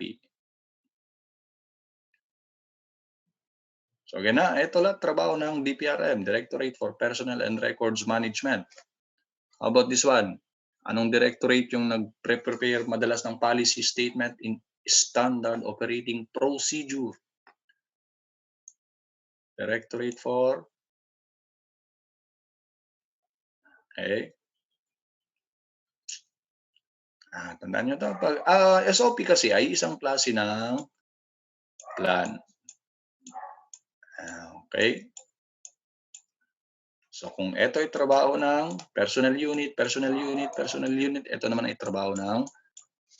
So, ito lang trabaho ng DPRM, Directorate for Personnel and Records Management. How about this one? Anong directorate yung nag-prepare madalas ng policy statement in standard operating procedure? Directorate for, okay. Tandaan nyo ito. SOP kasi ay isang klase ng plan. Okay. So kung ito ay trabaho ng personnel unit, ito naman ay trabaho ng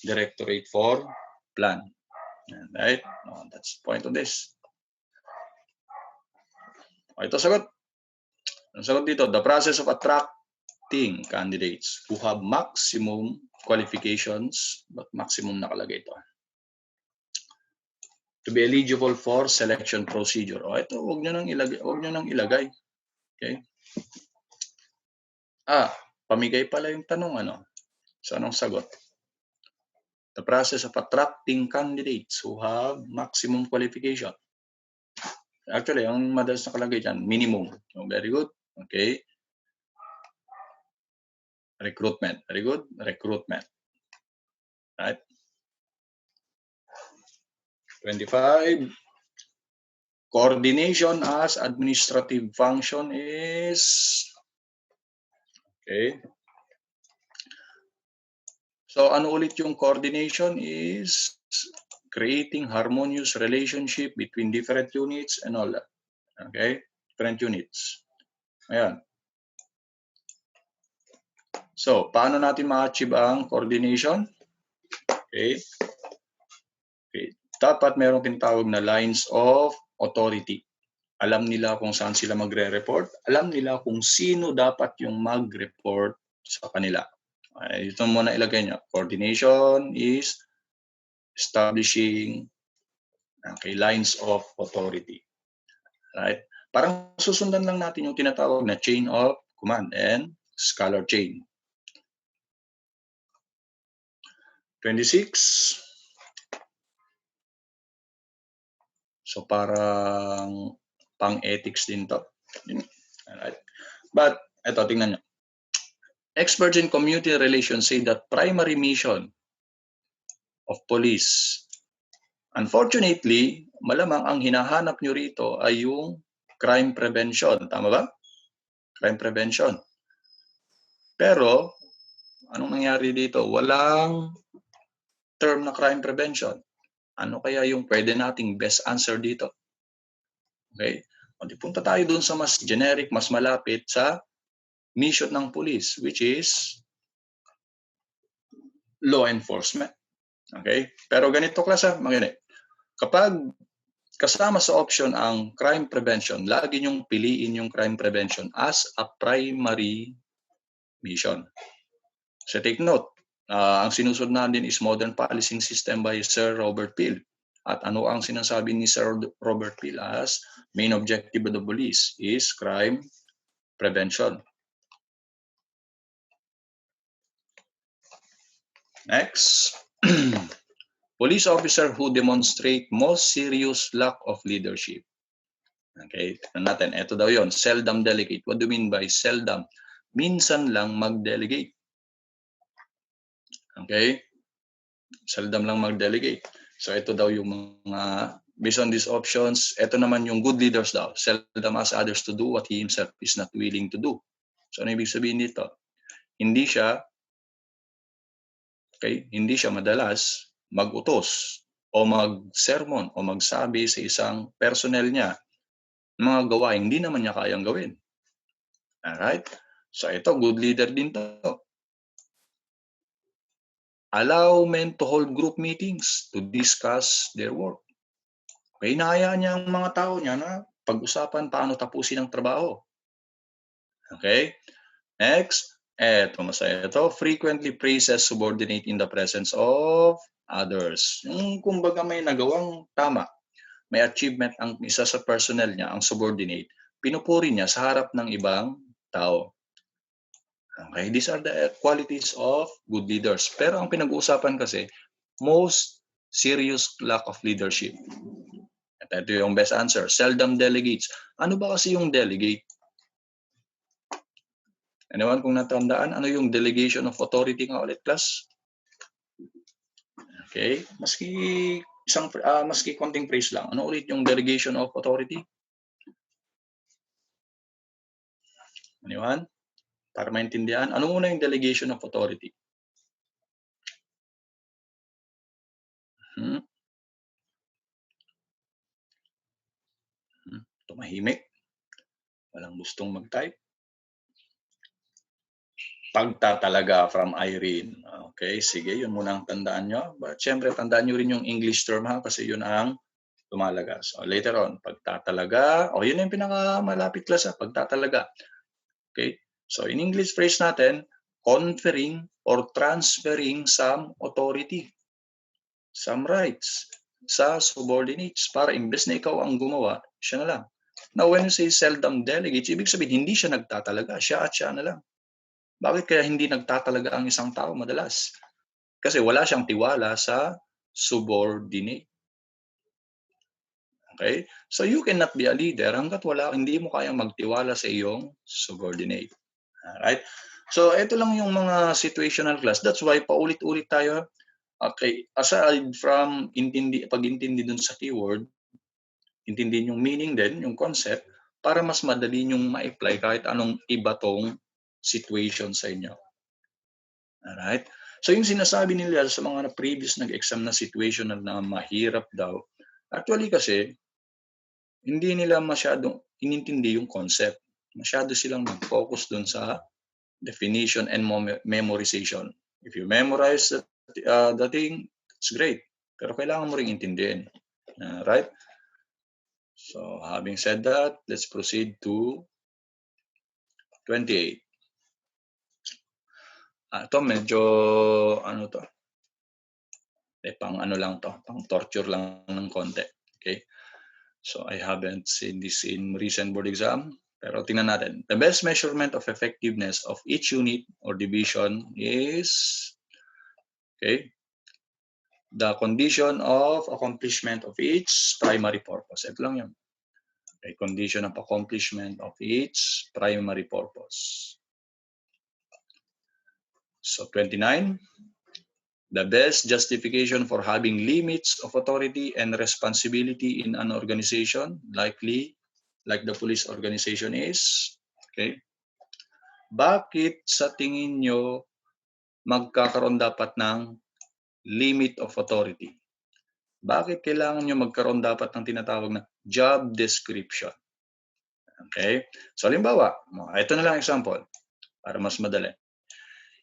Directorate for Plan. Right? That's the point of this. Ito sagot. Ang sagot dito, the process of attracting candidates who have maximum qualifications, but maximum nakalagay ito, to be eligible for selection procedure. Ito, huwag nyo nang ilagay. Okay? Pamigay pala yung tanong, So, anong sagot? The process of attracting candidates who have maximum qualification. Actually, ang madalas nakalagay dyan, minimum. So, very good. Okay. Recruitment. Very good. Recruitment. Right. 25. Coordination as administrative function is, okay. So, ano ulit yung coordination is creating harmonious relationship between different units and all that. Okay? Different units. Ayan. So, paano natin ma-achieve ang coordination? Okay. Dapat merong tinatawag na lines of authority. Alam nila kung saan sila magre-report. Alam nila kung sino dapat yung mag-report sa kanila. Ito muna ilagay nyo. Coordination is establishing lines of authority. Right? Parang susundan lang natin yung tinatawag na chain of command and scalar chain. 26. So parang pang-ethics din to. Alright. But, eto, tingnan nyo. Experts in community relations say that primary mission of police, unfortunately, malamang ang hinahanap nyo rito ay yung crime prevention. Tama ba? Crime prevention. Pero, anong nangyari dito? Walang term na crime prevention. Ano kaya yung pwede nating best answer dito? Okay? O di punta tayo dun sa mas generic, mas malapit sa mission ng police, which is law enforcement. Okay? Pero ganito klase, magaling. Kapag kasama sa option ang crime prevention, lagi niyong piliin yung crime prevention as a primary mission. So take note, ang sinusunod natin is Modern Policing System by Sir Robert Peel. At ano ang sinasabi ni Sir Robert Peel as main objective of the police is crime prevention. Next, police officer who demonstrate most serious lack of leadership. Okay, tignan natin. Ito daw yon, seldom delegate. What do you mean by seldom? Minsan lang mag-delegate. Okay? Seldom lang mag-delegate. So ito daw yung mga, based on these options, ito naman yung good leaders daw. Seldom asks others to do what he himself is not willing to do. So ano ibig sabihin dito? Hindi siya madalas mag-utos o mag-sermon o magsabi sa isang personnel niya mga gawain hindi naman niya kayang gawin. Alright? So ito, good leader din to. Allow men to hold group meetings to discuss their work. Okay, hinahayaan niya ang mga tao niya na pag-usapan paano tapusin ang trabaho. Okay? Next, eto, masaya ito. Frequently praises subordinate in the presence of others. Yung kumbaga may nagawang tama, may achievement ang isa sa personnel niya, ang subordinate, pinupuri niya sa harap ng ibang tao. Okay, these are the qualities of good leaders. Pero ang pinag-uusapan kasi, most serious lack of leadership. At ito yung best answer, seldom delegates. Ano ba kasi yung delegate? Anyone kung natandaan, ano yung delegation of authority nga ulit, class? Okay, maski konting phrase lang. Ano ulit yung delegation of authority? Anyone? Para maintindihan, ano muna yung delegation of authority? Tumahimik. Walang gustong mag-type. Pagtatalaga from Irene. Okay, sige, yun muna ang tandaan nyo. But syempre, tandaan nyo rin yung English term ha, kasi yun ang lumalagas. So later on, pagtatalaga, yun yung pinakamalapit class ha, pagtatalaga. Okay, so in English phrase natin, conferring or transferring some authority, some rights sa subordinates para imbes na ikaw ang gumawa, siya na lang. Now, when you say seldom delegates, ibig sabihin, hindi siya nagtatalaga, siya at siya na lang. Bakit kaya hindi nagtatalaga ang isang tao madalas? Kasi wala siyang tiwala sa subordinate. Okay? So you cannot be a leader hanggat hindi mo kayang magtiwala sa iyong subordinate. Alright? So ito lang yung mga situational class. That's why paulit-ulit tayo. Okay, aside from pag-intindi dun sa keyword, intindihin yung meaning din, yung concept, para mas madali yung ma-apply kahit anong iba tong situation sa inyo. Alright? So yung sinasabi nila sa mga previous nag-exam na situation na mahirap daw, actually kasi, hindi nila masyadong inintindi yung concept. Masyado silang mag-focus dun sa definition and memorization. If you memorize the thing, it's great. Pero kailangan mo ring intindihin. Right? So, having said that, let's proceed to 28. Ito medyo, pang torture lang ng konti. Okay? So, I haven't seen this in recent board exam. Pero tingnan natin. The best measurement of effectiveness of each unit or division is, okay, the condition of accomplishment of each primary purpose. Ito lang yun. Okay, condition of accomplishment of each primary purpose. So 29, the best justification for having limits of authority and responsibility in an organization, likely like the police organization is, okay? Bakit sa tingin nyo magkakaroon dapat ng limit of authority? Bakit kailangan nyo magkaroon dapat ng tinatawag na job description? Okay? So, halimbawa, ito na lang example para mas madali.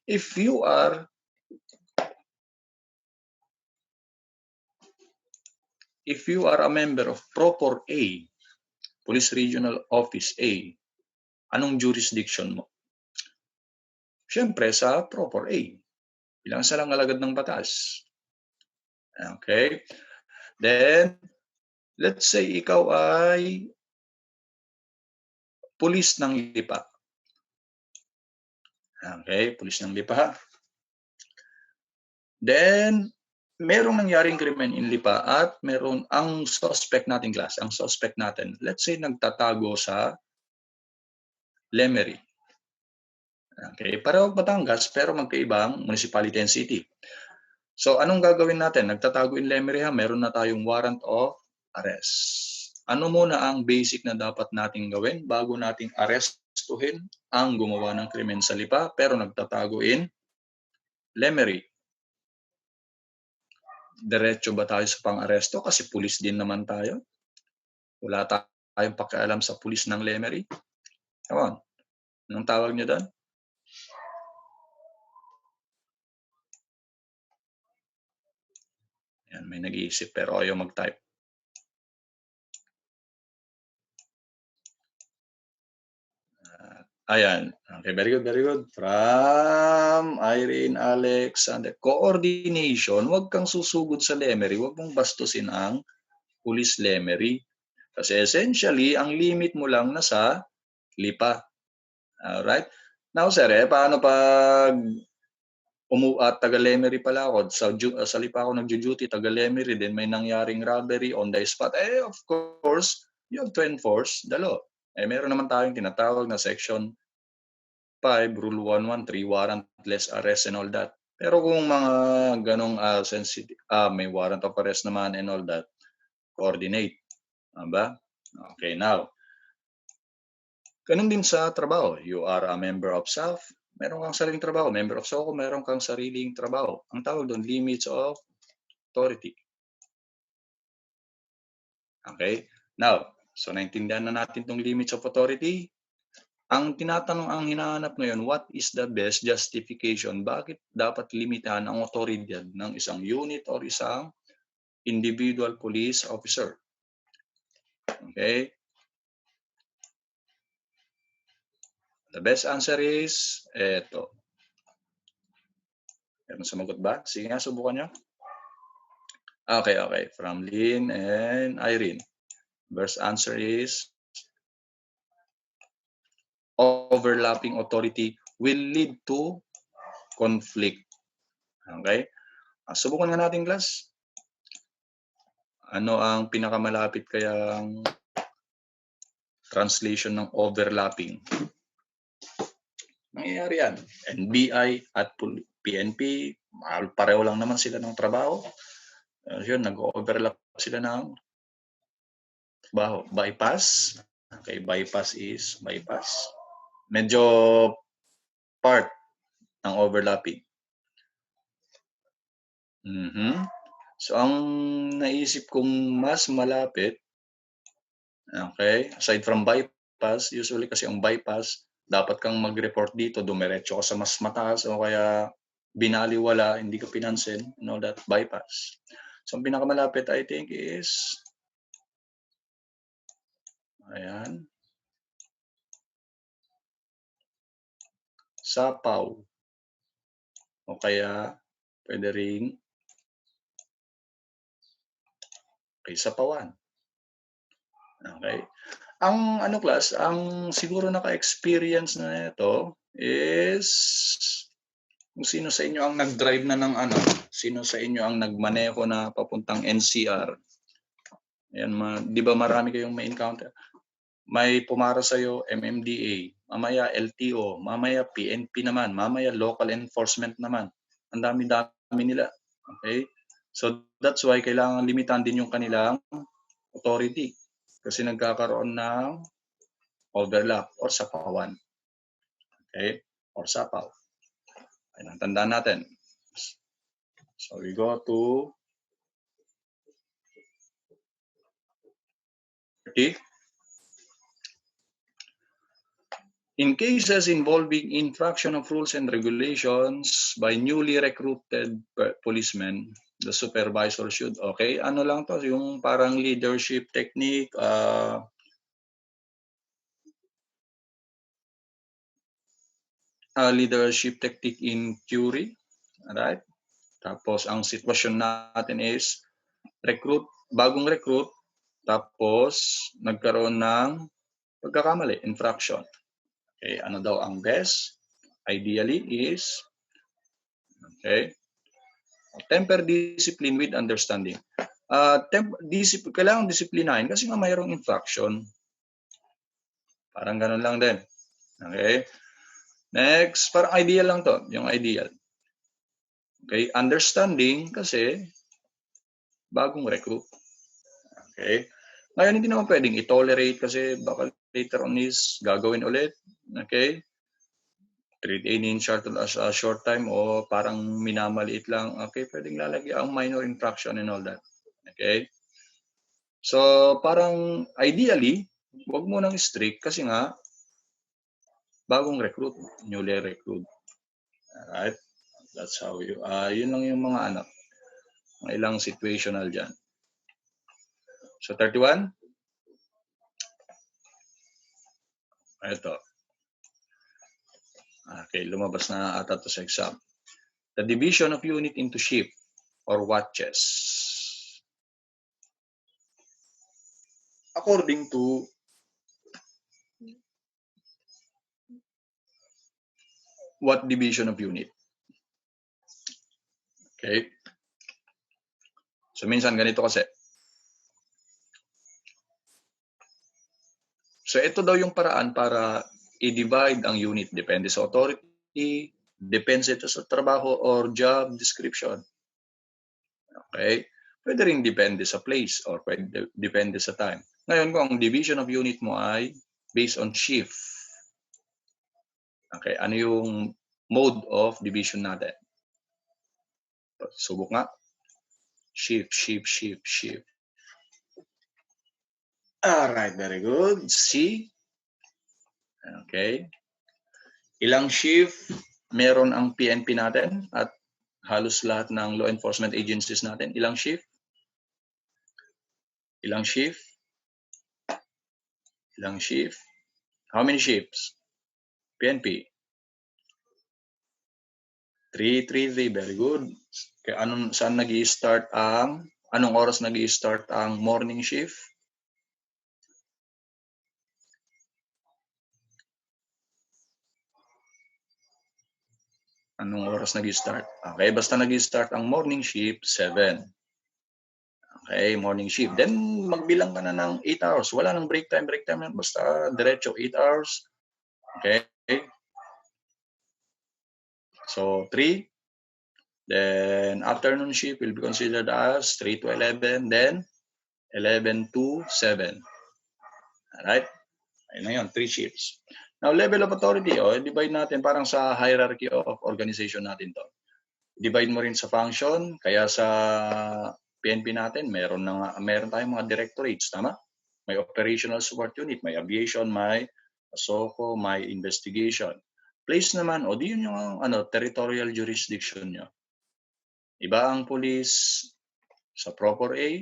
If you are a member of Proper A, Police Regional Office A, anong jurisdiction mo? Siyempre, sa Proper A. Bilang salang alagad ng batas. Okay? Then, let's say ikaw ay pulis ng Lipa. Okay? Pulis ng Lipa. Then, merong nangyaring krimen in Lipa at meron ang suspect natin class, ang suspect natin, let's say nagtatago sa Lemery. Okay, pareho Batangas pero magkaibang municipality and city. So anong gagawin natin? Nagtatago in Lemery ha, meron na tayong warrant of arrest. Ano muna ang basic na dapat nating gawin bago nating arrestuhin ang gumawa ng krimen sa Lipa pero nagtatago in Lemery? Diretso ba tayo sa pang-aresto kasi pulis din naman tayo? Wala tayong pakialam sa pulis ng Lemery? Come on. Anong tawag niyo doon? Yan, may nag-iisip pero ayaw mag-type. Ayan. Okay, very good, very good. From Irene, Alex, and coordination, huwag kang susugod sa Lemery, huwag mong bastusin ang Police Lemery. Kasi essentially, ang limit mo lang nasa Lipa. Alright? Now, sir, paano pag taga-Lemery pala ako, sa Lipa ako nagjo-duty, taga-Lemery, then may nangyaring robbery on the spot, of course, you have to enforce the law. Meron naman tayong tinatawag na section 5, Rule 113, warrantless arrest and all that. Pero kung mga ganong sensitive, may warrant of arrest naman and all that, coordinate. Ba? Okay, now, ganun din sa trabaho. You are a member of SAF, meron kang sariling trabaho. Member of SOCO, meron kang sariling trabaho. Ang tawag doon, limits of authority. Okay? Now, so naintindihan na natin itong limits of authority. Ang tinatanong, ang hinahanap ngayon, what is the best justification? Bakit dapat limitahan ang otoridad ng isang unit or isang individual police officer? Okay? The best answer is, eto. Meron sumagot ba? Sige nga, subukan nyo. Okay, okay. From Lynn and Irene. Best answer is, overlapping authority will lead to conflict. Okay? Subukan nga natin, class. Ano ang pinakamalapit kayang translation ng overlapping? Nangyayari yan. NBI at PNP, pareho lang naman sila ng trabaho. Yun, nag-overlap sila ng trabaho. Bypass. Okay, bypass is bypass. Medyo part ng overlapping. So, ang naisip kong mas malapit, okay, aside from bypass, usually kasi ang bypass, dapat kang mag-report dito, dumiretso ka sa mas mataas o kaya binaliwala, hindi ka pinansin, that bypass. So, ang pinakamalapit, I think, is, ayan, sapaw. O kaya, pwede rin, sapawan. Okay. Ang class, ang siguro naka-experience na ito is Kung sino sa inyo ang nag-drive na ng ano, sino sa inyo ang nagmaneho na papuntang NCR. Ayan, di ba marami kayong may encounter? May pumara sa'yo, MMDA, mamaya LTO, mamaya PNP naman, mamaya local enforcement naman. Ang dami-dami nila. Okay? So that's why kailangan limitan din yung kanilang authority. Kasi nagkakaroon ng overlap or sapawan. Okay? Or sapaw. Ayan, tandaan natin. So we go to 30. In cases involving infraction of rules and regulations by newly recruited policemen, the supervisor should, okay, ano lang to, yung parang leadership technique, leadership technique in theory, alright? Tapos ang sitwasyon natin is bagong recruit, tapos nagkaroon ng pagkakamali, infraction. Okay, ano daw ang best? Ideally is, okay, temper discipline with understanding. Kailangan disiplinahin kasi nga mayroong infraction. Parang ganun lang din. Okay? Next, parang ideal lang to, yung ideal. Okay, understanding kasi bagong recruit. Okay? Ngayon, hindi naman pwedeng i-tolerate kasi baka later on is gagawin ulit. Okay? Treat any insult as a short time o parang minamaliit lang. Okay, pwedeng lalagyan ang minor infraction and all that. Okay? So, parang ideally, wag mo nang strict kasi nga bagong recruit, newly recruit. Alright? That's how yun lang yung mga mga ilang situational dyan. So, 31. Ito. Okay, lumabas na ata to sa exam. The division of unit into shift or watches. According to what division of unit? Okay. So, minsan ganito kasi. So, ito daw yung paraan para i-divide ang unit. Depende sa authority, depende sa trabaho or job description. Okay? Pwede rin depende sa place or pwede depende sa time. Ngayon, kung ang division of unit mo ay based on shift. Okay, ano yung mode of division natin? Subok nga. Shift, shift, shift, shift. Alright, very good. C. Okay. Ilang shift meron ang PNP natin at halos lahat ng law enforcement agencies natin? Ilang shift? Ilang shift? Ilang shift? How many shifts? PNP. 3, very good. Kaya saan nag-i-start anong oras nag-i-start ang morning shift? Anong oras nag-i-start? Okay, basta nag-i-start ang morning shift, 7. Okay, morning shift. Then, magbilang ka na ng 8 hours. Wala nang break time. Basta diretso 8 hours. Okay. So, 3. Then, afternoon shift will be considered as 3 to 11. Then, 11 to 7. Alright? Ayun na yun, 3 shifts. Now, level of authority, divide natin parang sa hierarchy of organization natin to. Divide mo rin sa function, kaya sa PNP natin, meron tayong mga directorates, tama? May operational support unit, may aviation, may ASOCO, may investigation. Place naman, di yun yung territorial jurisdiction nyo. Iba ang police sa proper A,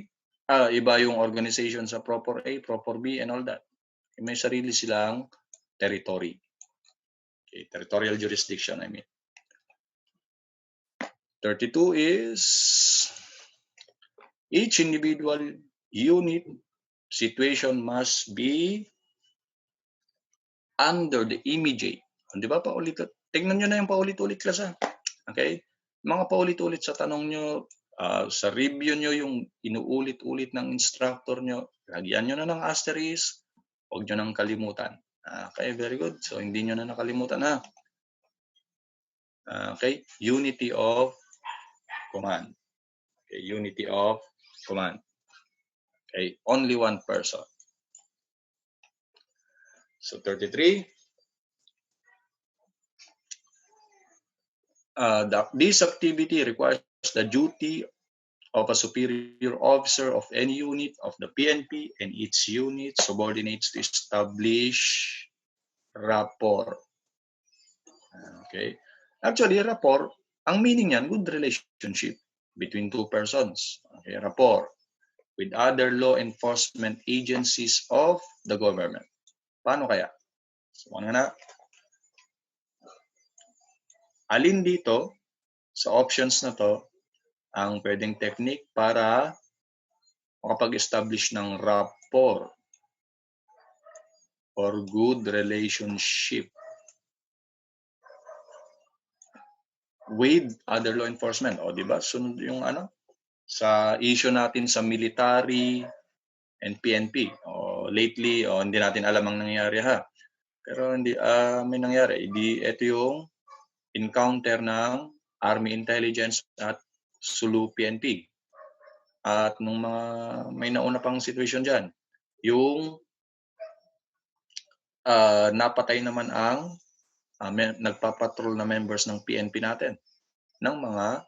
iba yung organization sa proper A, proper B, and all that. May sarili silang territory. Okay, territorial jurisdiction, I mean. 32 is each individual unit situation must be under the immediate. Di ba paulit? Tingnan nyo na yung paulit-ulit class. Okay? Mga paulit-ulit sa tanong nyo, sa review nyo yung inuulit-ulit ng instructor nyo, lagyan nyo na ng asterisk, huwag nyo nang kalimutan. Okay, very good. So, hindi nyo na nakalimutan ha. Okay, unity of command. Okay, unity of command. Okay, only one person. So, 33. This activity requires the duty of a superior officer of any unit of the PNP, and each unit subordinates to establish rapport. Okay. Actually, rapport, ang meaning niyan, good relationship between two persons. Okay, rapport with other law enforcement agencies of the government. Paano kaya? So, ano na? Alin dito sa options na to ang pwedeng technique para makapag-establish ng rapport or good relationship with other law enforcement? O, di ba? Sunod yung ano? Sa issue natin sa military and PNP. O, lately, hindi natin alam ang nangyari ha. Pero hindi, may nangyari. Ito yung encounter ng Army Intelligence at Sulu PNP. At nung may nauna pang situation dyan, yung napatay naman ang nagpapatrol na members ng PNP natin, ng mga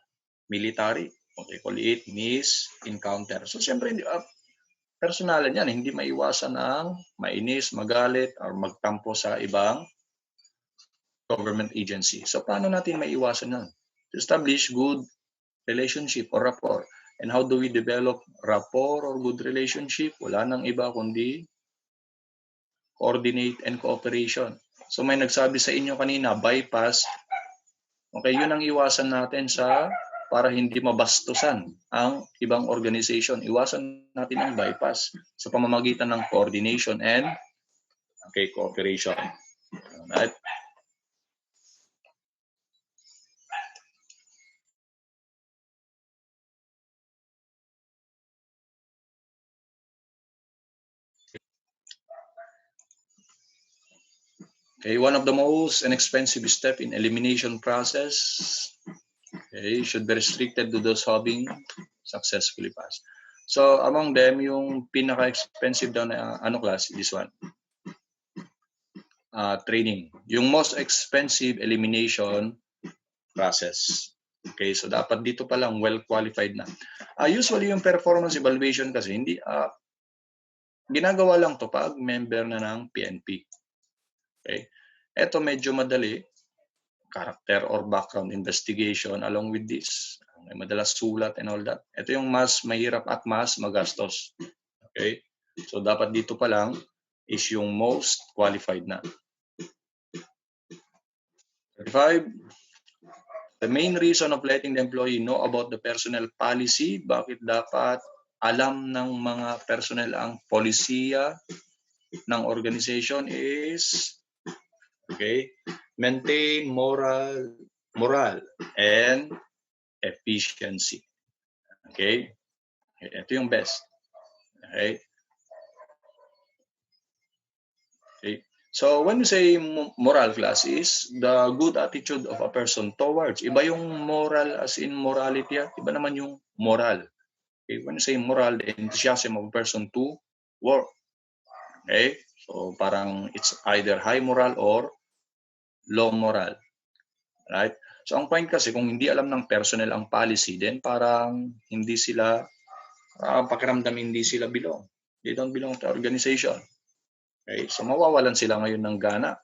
military. Okay, call it misencounter. So, siyempre, personalan yan. Hindi maiwasan ang mainis, magalit, or magtampo sa ibang government agency. So, paano natin maiwasan yan? To establish good relationship or rapport. And how do we develop rapport or good relationship? Wala nang iba kundi coordinate and cooperation. So, may nagsabi sa inyo kanina, bypass. Okay, yun ang iwasan natin para hindi mabastusan ang ibang organization. Iwasan natin ang bypass sa pamamagitan ng coordination and cooperation. Alright? Okay, one of the most inexpensive step in elimination process should be restricted to those having successfully passed. So, among them, yung pinaka-expensive daw na class, this one. Training. Yung most expensive elimination process. Okay, so dapat dito pa lang well-qualified na. Usually, yung performance evaluation kasi, hindi, ginagawa lang to pag member na ng PNP. Okay. Ito medyo madali. Character or background investigation along with this. May madalas sulat and all that. Ito yung mas mahirap at mas magastos. Okay? So, dapat dito pa lang is yung most qualified na. 35. The main reason of letting the employee know about the personnel policy, bakit dapat alam ng mga personnel ang polisiya ng organization is maintain moral and efficiency. Okay? Ito yung best. Okay? Okay? So, when we say moral class is the good attitude of a person towards. Iba yung moral as in morality. Iba naman yung moral. Okay? When we say moral, the enthusiasm of a person to work. Okay? So, parang it's either high moral or low moral. Right? So, ang point kasi, kung hindi alam ng personnel ang policy, then parang hindi sila, pakiramdam hindi sila belong. They don't belong to organization. Okay? So, mawawalan sila ngayon ng gana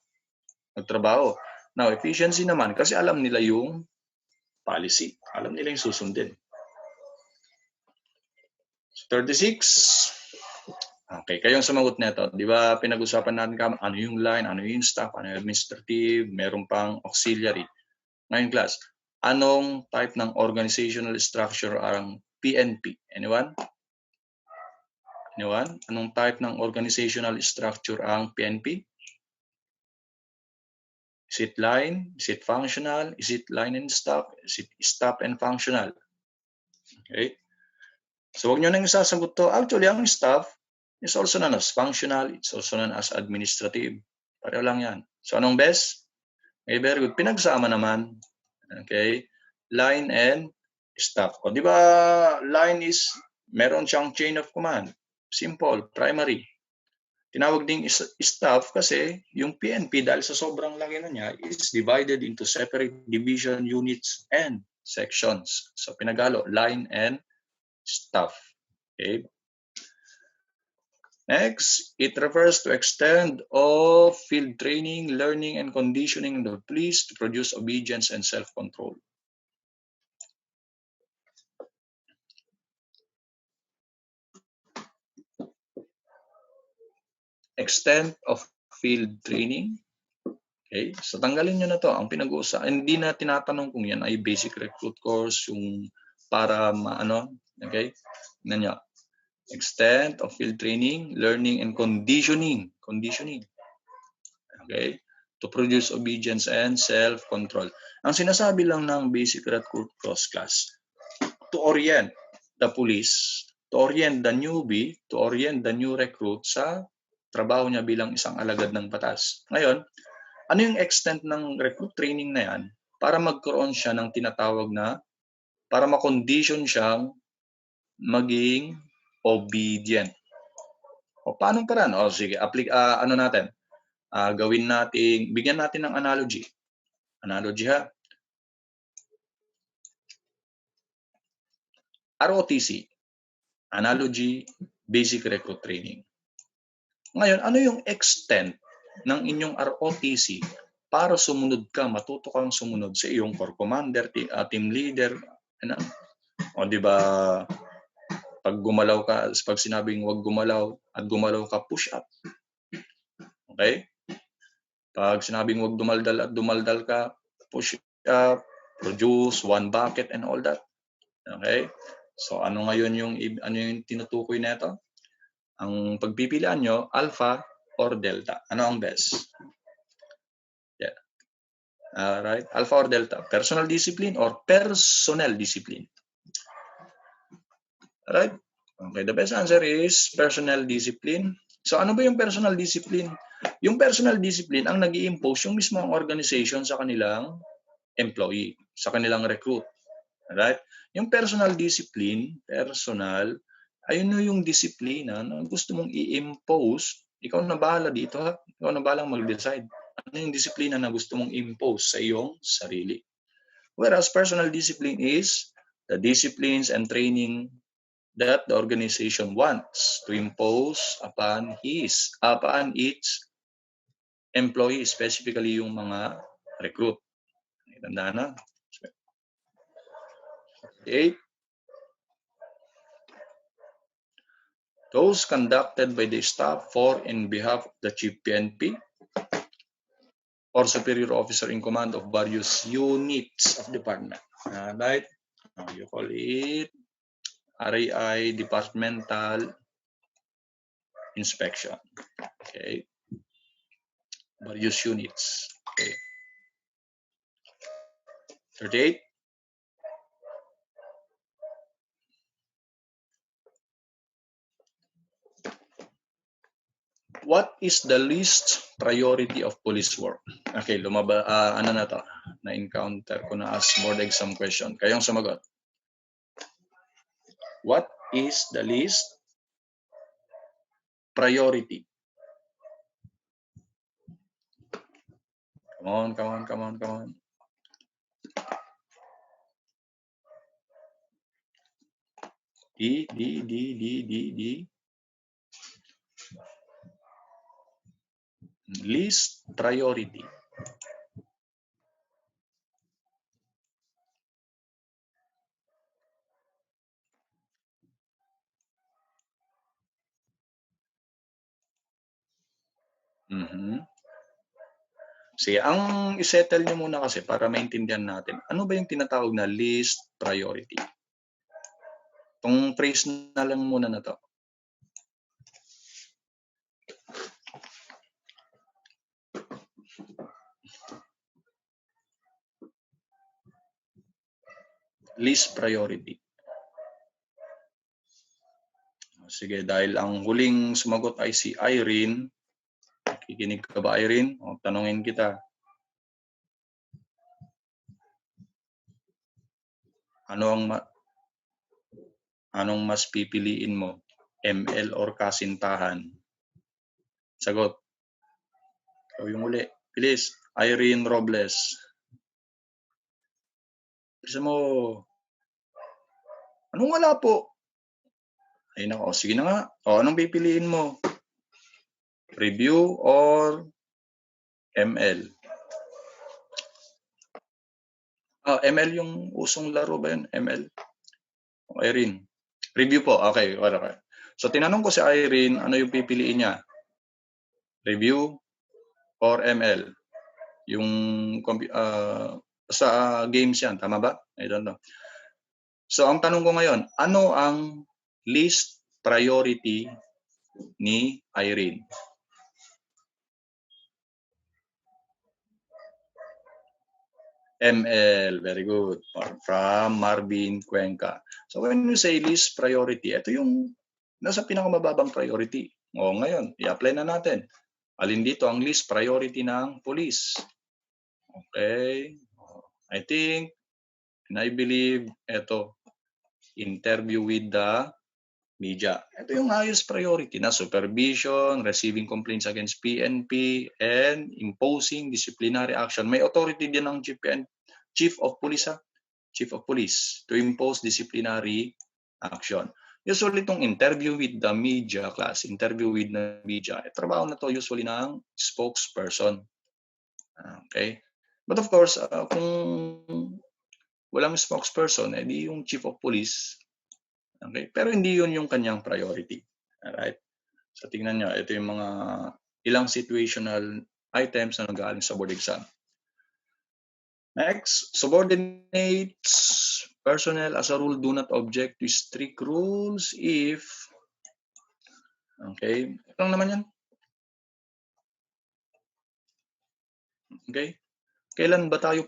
magtrabaho. Now, efficiency naman, kasi alam nila yung policy. Alam nila yung susundin. So, 36. Okay, kayong sumagot nito. Di ba pinag-usapan natin ano yung line, ano yung staff, ano yung administrative, meron pang auxiliary. Ngayon class, anong type ng organizational structure ang PNP? Anyone? Anyone? Anong type ng organizational structure ang PNP? Is it line? Is it functional? Is it line and stop? Is it stop and functional? Okay. So, huwag nyo nang isasagot to. Actually, ang stop is also known as functional. It's also known as administrative. Pareho lang yan. So, anong best? Okay, very good. Pinagsama naman. Okay. Line and stop. O, di ba, line is, meron siyang chain of command. Simple, primary. Tinawag ding staff kasi yung PNP dahil sa sobrang laki na niya is divided into separate division units and sections. So pinagalo, line and staff. Okay. Next, it refers to extent of field training, learning, and conditioning of the police to produce obedience and self-control. Extent of field training. Okay, so tanggalin nyo na to. Ang pinag-uusapan, hindi na tinatanong kung yan ay basic recruit course, yung para maano, okay? Tingnan nyo. Extent of field training, learning, and conditioning. Conditioning. Okay? To produce obedience and self-control. Ang sinasabi lang ng basic recruit course class, to orient the police, to orient the newbie, to orient the new recruit sa trabaho niya bilang isang alagad ng batas. Ngayon, ano yung extent ng recruit training na yan para magkaroon siya ng tinatawag na, para ma-condition siyang maging obedient. O paano paraan? O sige, ano natin? Gawin natin, bigyan natin ng analogy. Analogy ha. ROTC. Analogy, Basic Recruit Training. Ngayon, ano yung extent ng inyong ROTC para sumunod ka, matuto kang sumunod sa iyong core commander, team leader, ano? O di ba, pag gumalaw ka, pag sinabing huwag gumalaw at gumalaw ka, push up. Okay? Pag sinabing huwag dumaldal at dumaldal ka, push up, produce, one bucket and all that. Okay? So ano ngayon yung tinutukoy nito? Ang pagpipilian nyo, alpha or delta. Ano ang best? Yeah. Right? Alpha or delta? Personal discipline or personnel discipline? Right? Okay, the best answer is personnel discipline. So ano ba yung personal discipline? Yung personal discipline ang nag-i-impose yung mismo ang organization sa kanilang employee, sa kanilang recruit. Right? Yung personal discipline, ayun yung disiplina na gusto mong i-impose. Ikaw na bahala dito ha. Ikaw na bahalang mag-decide. Ano yung disiplina na gusto mong impose sa iyong sarili. Whereas personal discipline is the disciplines and training that the organization wants to impose upon its employee, specifically yung mga recruit. Tandaan na. Okay. Those conducted by the staff for and behalf of the Chief PNP or superior officer in command of various units of department. Right? You call it RAI, departmental inspection. Okay. Various units. Okay. 38. What is the least priority of police work? Okay, ano na to? Na-encounter ko na as board exam question. Kayong sumagot. What is the least priority? Come on. D. Least priority. Sige, ang isettle nyo muna kasi para maintindihan natin, ano ba yung tinatawag na least priority? Itong phrase na lang muna na to. least priority. Sige, dahil ang huling sumagot ay si Irene. Kikinig ka ba, Irene? O, tanungin kita. Anong mas pipiliin mo? ML or kasintahan? Sagot. Ikaw yung uli. Bilis. Irene Robles. Bisa mo. Anong wala po? Ay nako, sige na nga. O, anong pipiliin mo? Review or ML? ML yung usong laro ba yun? ML? O, Irene. Review po. Okay. So, tinanong ko si Irene, ano yung pipiliin niya? Review or ML? Yung sa games yan. Tama ba? I don't know. So, ang tanong ko ngayon, ano ang least priority ni Irene? ML, very good. From Marvin Cuenca. So when you say least priority, ito yung nasa pinakamababang priority. O ngayon, i-apply na natin. Alin dito ang least priority ng police? Okay. I think, and I believe, ito, interview with the media. Ito yung highest priority na supervision, receiving complaints against PNP, and imposing disciplinary action. May authority din ng Chief of Police to impose disciplinary action. Usually itong interview with the media class, trabaho na to usually ng spokesperson. Okay? But of course, kung walang spokesperson, edi yung Chief of Police. Okay? Pero hindi yun yung kanyang priority. Alright? So tingnan nyo, ito yung mga ilang situational items na nagaling sa board exam. Next, subordinates personnel as a rule do not object to strict rules if, okay, ito lang naman yan. Okay? Kailan ba tayo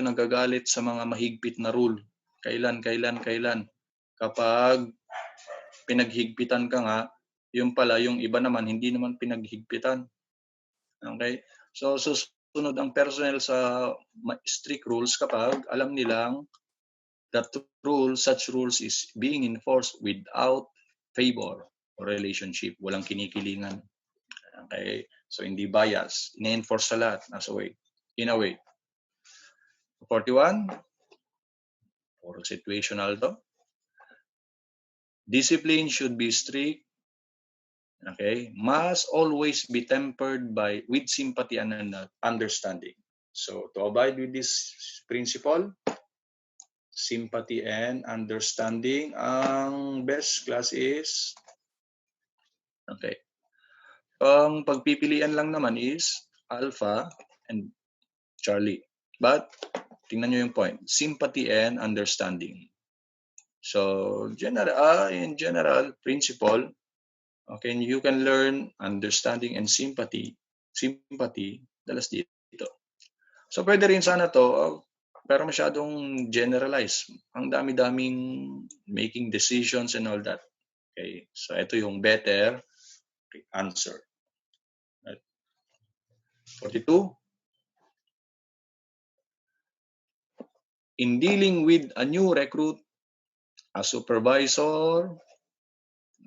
nagagalit sa mga mahigpit na rule? Kailan? Kapag pinaghigpitan ka nga, yung pala, yung iba naman, hindi naman pinaghigpitan. Okay? So, susunod ang personnel sa strict rules kapag alam nilang that such rules is being enforced without favor or relationship. Walang kinikilingan. Okay? So, hindi bias. Ine-enforce sa lahat. In a way. 41. Or situational to. Discipline should be strict. Okay? Must always be tempered with sympathy and understanding. So, to abide with this principle, sympathy and understanding, ang best class is, okay, ang pagpipilian lang naman is Alpha and Charlie. But, tingnan nyo yung point, sympathy and understanding. So, in general, principle, okay, you can learn understanding and sympathy, dalas dito. So, pwede rin sana to, pero masyadong generalized. Ang dami-daming making decisions and all that. Okay, so ito yung better answer. 42. In dealing with a new recruit, a supervisor,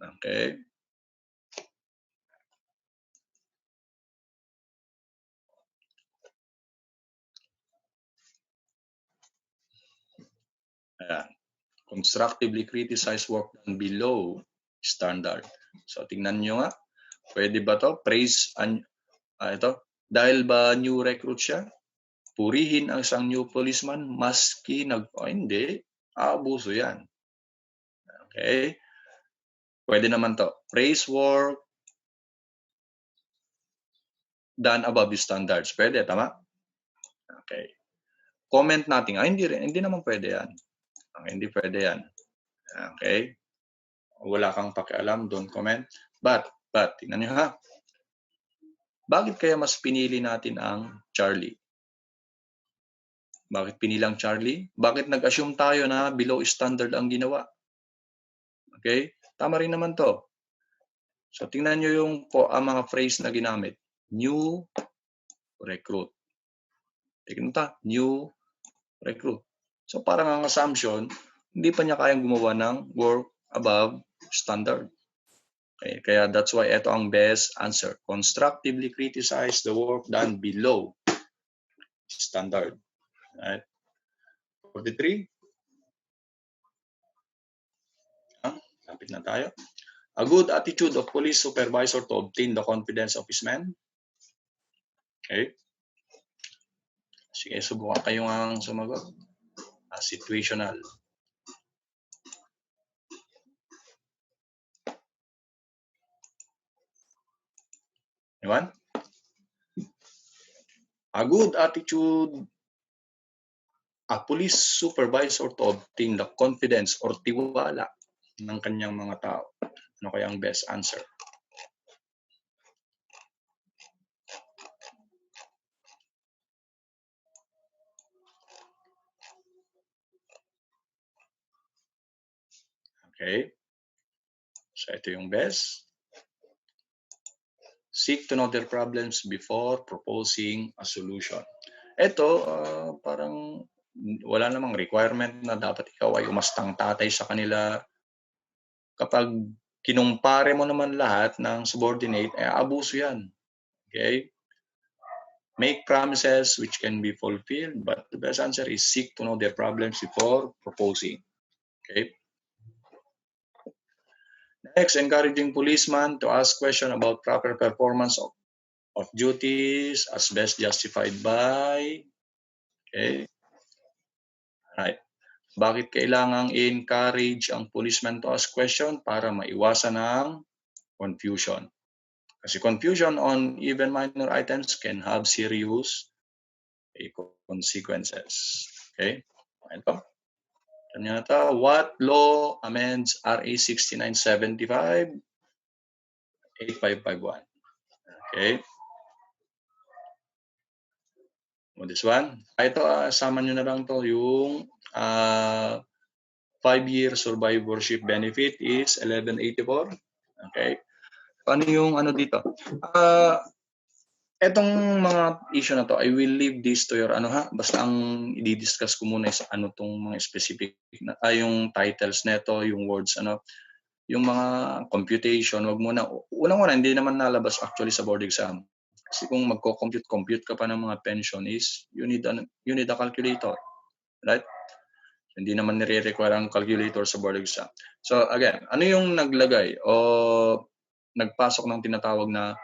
okay, constructively criticize work done below standard. So, tingnan nyo nga. Pwede ba to? Praise, ito. Dahil ba new recruit siya? Purihin ang isang new policeman maski hindi. Abuso yan. Okay? Pwede naman to. Praise work done above standards. Pwede, tama? Okay. Comment natin. Hindi naman pwede yan. Hindi pwede yan. Okay? Wala kang pakialam, don't comment. But, tingnan nyo ha. Bakit kaya mas pinili natin ang Charlie? Bakit pinilang Charlie? Bakit nag-assume tayo na below standard ang ginawa? Okay? Tama rin naman to. So, tingnan nyo yung ang mga phrase na ginamit. New recruit. Tingnan ta, new recruit. So, parang ang assumption, hindi pa niya kayang gumawa ng work above standard. Okay? Kaya that's why ito ang best answer. Constructively criticize the work done below standard. Right? 43. Lapit na tayo. A good attitude of police supervisor to obtain the confidence of his men. Okay. Sige, subukan kayong ang sumagot. Situational. Diba? A good attitude a police supervisor to obtain the confidence or tiwala ng kanyang mga tao. Ano kaya ang best answer? Okay. So, ito yung best. Seek to know their problems before proposing a solution. Ito, parang wala namang requirement na dapat ikaw ay umastang tatay sa kanila. Kapag kinumpare mo naman lahat ng subordinate, abuso yan. Okay? Make promises which can be fulfilled, but the best answer is seek to know their problems before proposing. Okay? Next, encouraging policemen to ask questions about proper performance of duties as best justified by. Okay? Right. Bakit kailangang i-encourage ang policeman to ask question? Para maiwasan ang confusion. Kasi confusion on even minor items can have serious consequences. Okay? Ito. What law amends RA 6975? 8551. Okay? This one. Ito, sama nyo na lang to yung 5-year survivorship benefit is 1184. Okay? Ano yung ano dito? Etong mga issue na to, I will leave this to your basta ang i-discuss ko muna is ano tong mga specific na yung titles neto, yung words yung mga computation, wag muna unang-una hindi naman nalabas actually sa board exam. Kasi kung magko-compute ka pa ng mga pension is you need a calculator, right? Hindi naman nire-require ang calculator sa board exam. So again, ano yung naglagay o nagpasok ng tinatawag na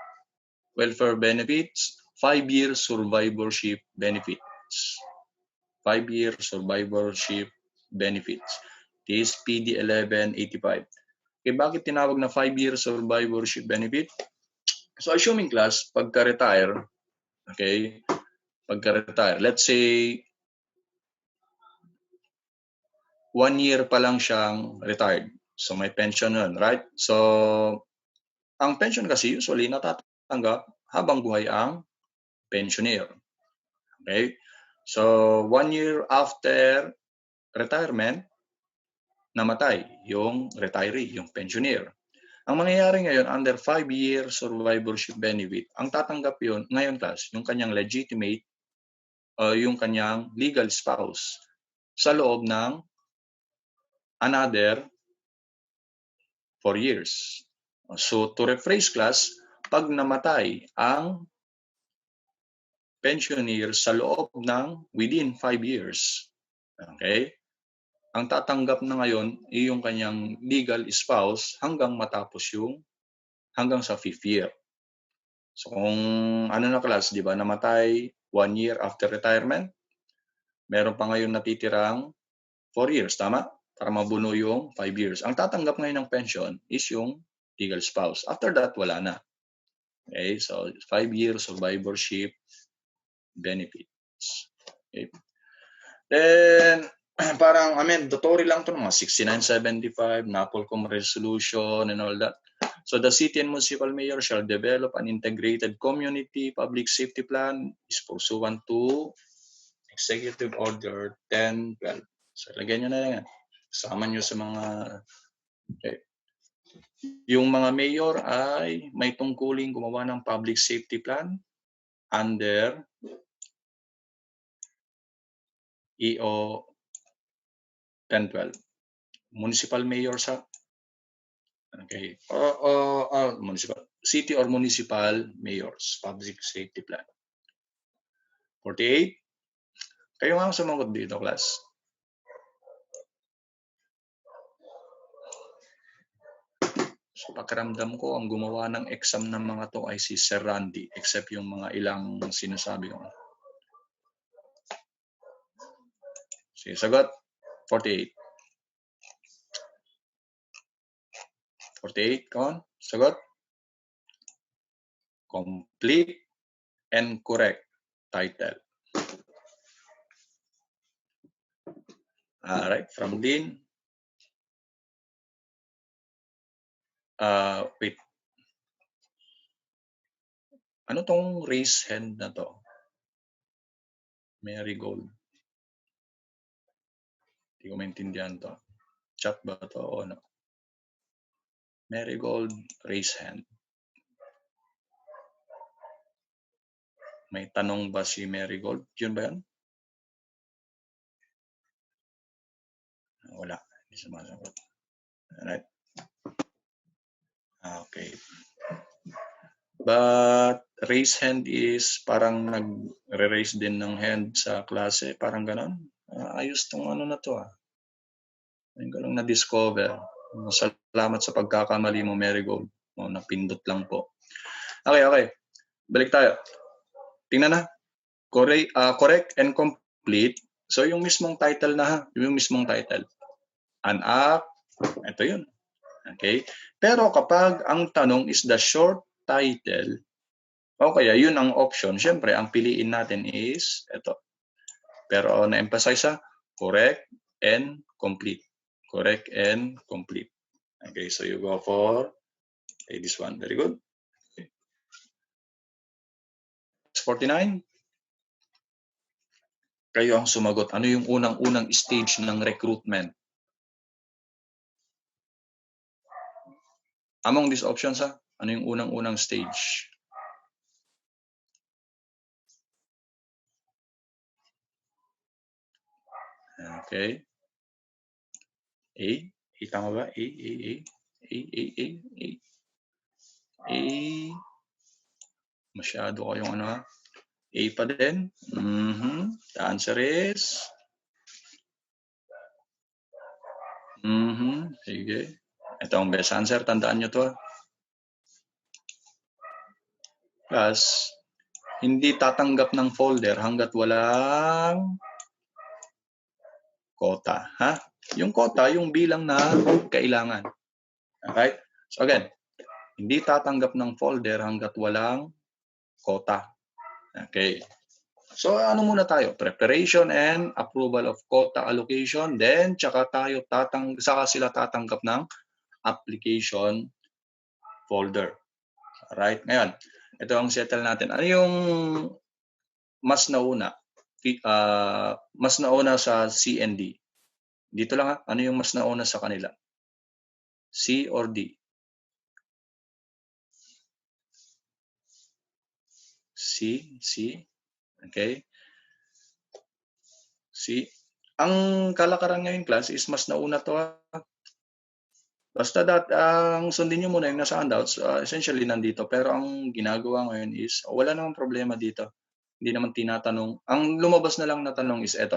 welfare benefits, 5-year survivorship benefits. 5-year survivorship benefits. This PD 1185. Okay, bakit tinawag na 5-year survivorship benefit? So assuming class, pagka-retire, okay, let's say 1 year pa lang siyang retired. So may pension nun, right? So ang pension kasi usually natatanggap habang buhay ang pensioner. Okay? So 1 year after retirement, namatay yung retiree, yung pensioner. Ang mangyayari ngayon, under 5-year survivorship benefit, ang tatanggap yun, ngayon class, yung kanyang legitimate, yung kanyang legal spouse sa loob ng another 4 years. So to rephrase class, pag namatay ang pensioner sa loob ng within 5 years, okay, ang tatanggap na ngayon ay yung kanyang legal spouse hanggang matapos hanggang sa 5th year. So kung na class, di ba, namatay 1 year after retirement, meron pa ngayon natitirang 4 years, tama? Para mabuno yung 5 years. Ang tatanggap ngayon ng pension is yung legal spouse. After that, wala na. Okay, so 5-year survivorship benefits. Okay. Then, parang mandatory lang to mga 6975, NAPOLCOM resolution and all that. So the city and municipal mayor shall develop an integrated community public safety plan is pursuant to Executive Order 1012. So, lagyan nyo na lang yan. Sama nyo sa mga... Okay. Yung mga mayor ay may tungkuling gumawa ng public safety plan under EO 1012. Municipal mayor sa okay. Municipal city or municipal mayors public safety plan. 48. Kayo nga sumagot dito, class. So, pakiramdam ko, ang gumawa ng exam ng mga to ay si Sir Randy, except yung mga ilang sinasabi ko. Sige, sagot. 48. 48, come on. Sagot. Complete and correct title. Alright, from Dean. Wait. Ano tong raise hand na to? Marigold. Hindi ko maintindihan to. Chat ba to o ano? Marigold, raise hand. May tanong ba si Marigold? Yun ba yan? Wala. Hindi sumasagot. Alright. Okay. But raise hand is parang nag-raise din ng hand sa klase. Parang ganon. Ayos tong ano na to ah. Ayun ko lang na-discover. Salamat sa pagkakamali mo, Marigold. Napindot lang po. Okay. Balik tayo. Tingnan na. Correct and complete. So yung mismong title na ha. Yung mismong title. An act. Ito yun. Okay. Pero kapag ang tanong is the short title, o kaya yun ang option, syempre ang piliin natin is ito. Pero na-emphasize sa correct and complete. Correct and complete. Okay, so you go for this one. Very good. Okay. 49. Kayo ang sumagot. Ano yung unang-unang stage ng recruitment? Among these options, ano yung unang-unang stage? Okay. A. Tama ba? A. Masyado kayong ano ha? A pa din. The answer is sige. Ito ang best answer. Tandaan nyo to. Plus, hindi tatanggap ng folder hanggat walang quota. Ha? Yung quota, yung bilang na kailangan. Okay? So again, hindi tatanggap ng folder hanggat walang quota. Okay. So ano muna tayo? Preparation and approval of quota allocation. Then, saka sila tatanggap ng application folder. Alright? Ngayon, ito ang settle natin. Ano yung mas nauna? Mas nauna sa C and D. Dito lang ha. Ano yung mas nauna sa kanila? C or D? C. Okay. C. Ang kalakaran ngayon class is mas nauna to ha. Basta ang sundin nyo muna yung nasa handouts, essentially nandito. Pero ang ginagawa ngayon is, wala namang problema dito. Hindi naman tinatanong. Ang lumabas na lang na tanong is ito.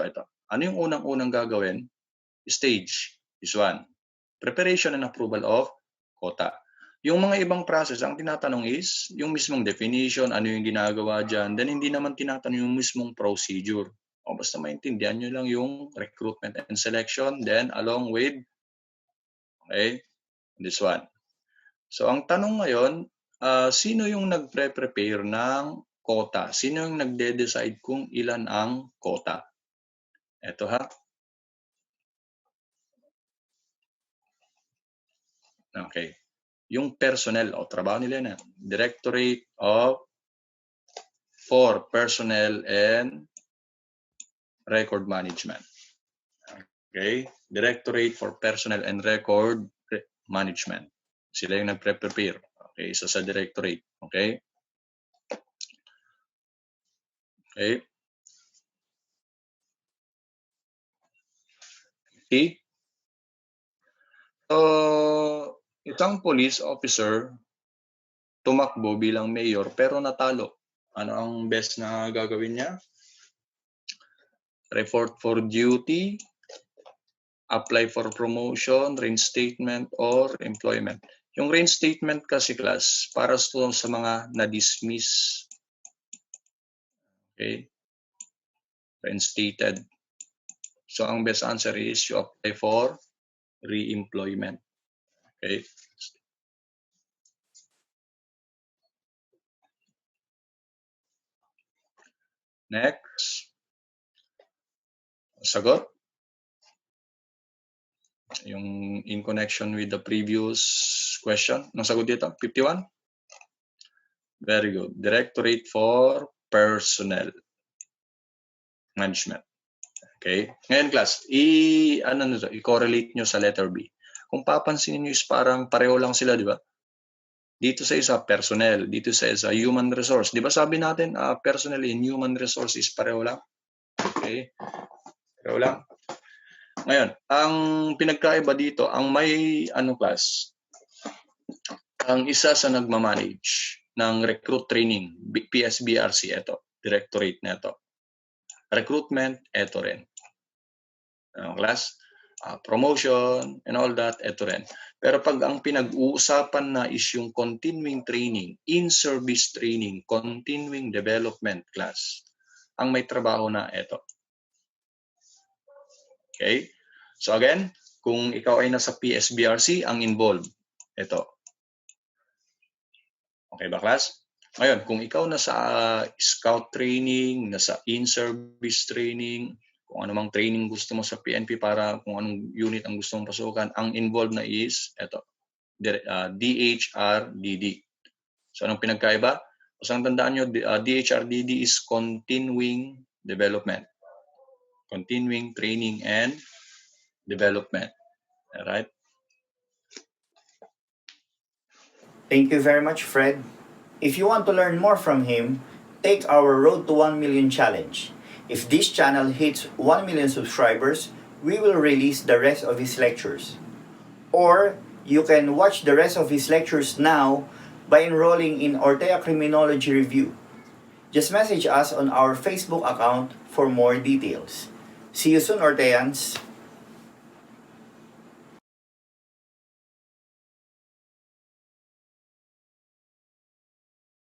Ano yung unang-unang gagawin? Stage is 1. Preparation and approval of quota. Yung mga ibang process, ang tinatanong is yung mismong definition, ano yung ginagawa dyan. Then hindi naman tinatanong yung mismong procedure. O basta maintindihan nyo lang yung recruitment and selection. Then along with this one. So ang tanong ngayon, sino yung nagpre-prepare ng quota? Sino yung nagde-decide kung ilan ang quota? Ito ha. Okay. Yung personnel o trabaho nila na. Directorate for Personnel and Record Management. Okay? Directorate for Personnel and Record Management. Sila yung nagpre-prepare. Okay? Isa sa directorate. Okay? Okay? Okay? So, isang police officer tumakbo bilang mayor pero natalo. Ano ang best na gagawin niya? Report for duty, apply for promotion, reinstatement, or employment. Yung reinstatement kasi, class, para sa mga na-dismiss. Okay? Reinstated. So, ang best answer is you apply for re-employment. Okay? Next. Sagot. Yung in connection with the previous question. Nang sagot dito? 51? Very good. Directorate for Personnel Management. Okay? Ngayon, class, i-correlate nyo sa letter B. Kung papansinin nyo is parang pareho lang sila, di ba? Dito sa isa, personnel. Dito sa isa, human resource. Di ba sabi natin, personnel and human resource is pareho lang? Okay? Pareho lang. Ngayon, ang pinagkaiba dito, ang may, class, ang isa sa nagmamanage ng recruit training, PSBRC, ito, directorate na ito. Recruitment, ito rin. Class, promotion, and all that, ito rin. Pero pag ang pinag-uusapan na is yung continuing training, in-service training, continuing development class, ang may trabaho na ito. Okay? So again, kung ikaw ay nasa PSBRC, ang involved, ito. Okay ba, class? Ngayon, kung ikaw nasa scout training, nasa in-service training, kung anumang training gusto mo sa PNP para kung anong unit ang gusto mong pasukan, ang involved na is, ito, DHRDD. So anong pinagkaiba? Kasi ang tandaan nyo, DHRDD is continuing development. Continuing training and development. Alright? Thank you very much, Fred. If you want to learn more from him, take our Road to 1 Million challenge. If this channel hits 1 million subscribers, we will release the rest of his lectures. Or you can watch the rest of his lectures now by enrolling in Ortea Criminology Review. Just message us on our Facebook account for more details. See you soon, Orteans!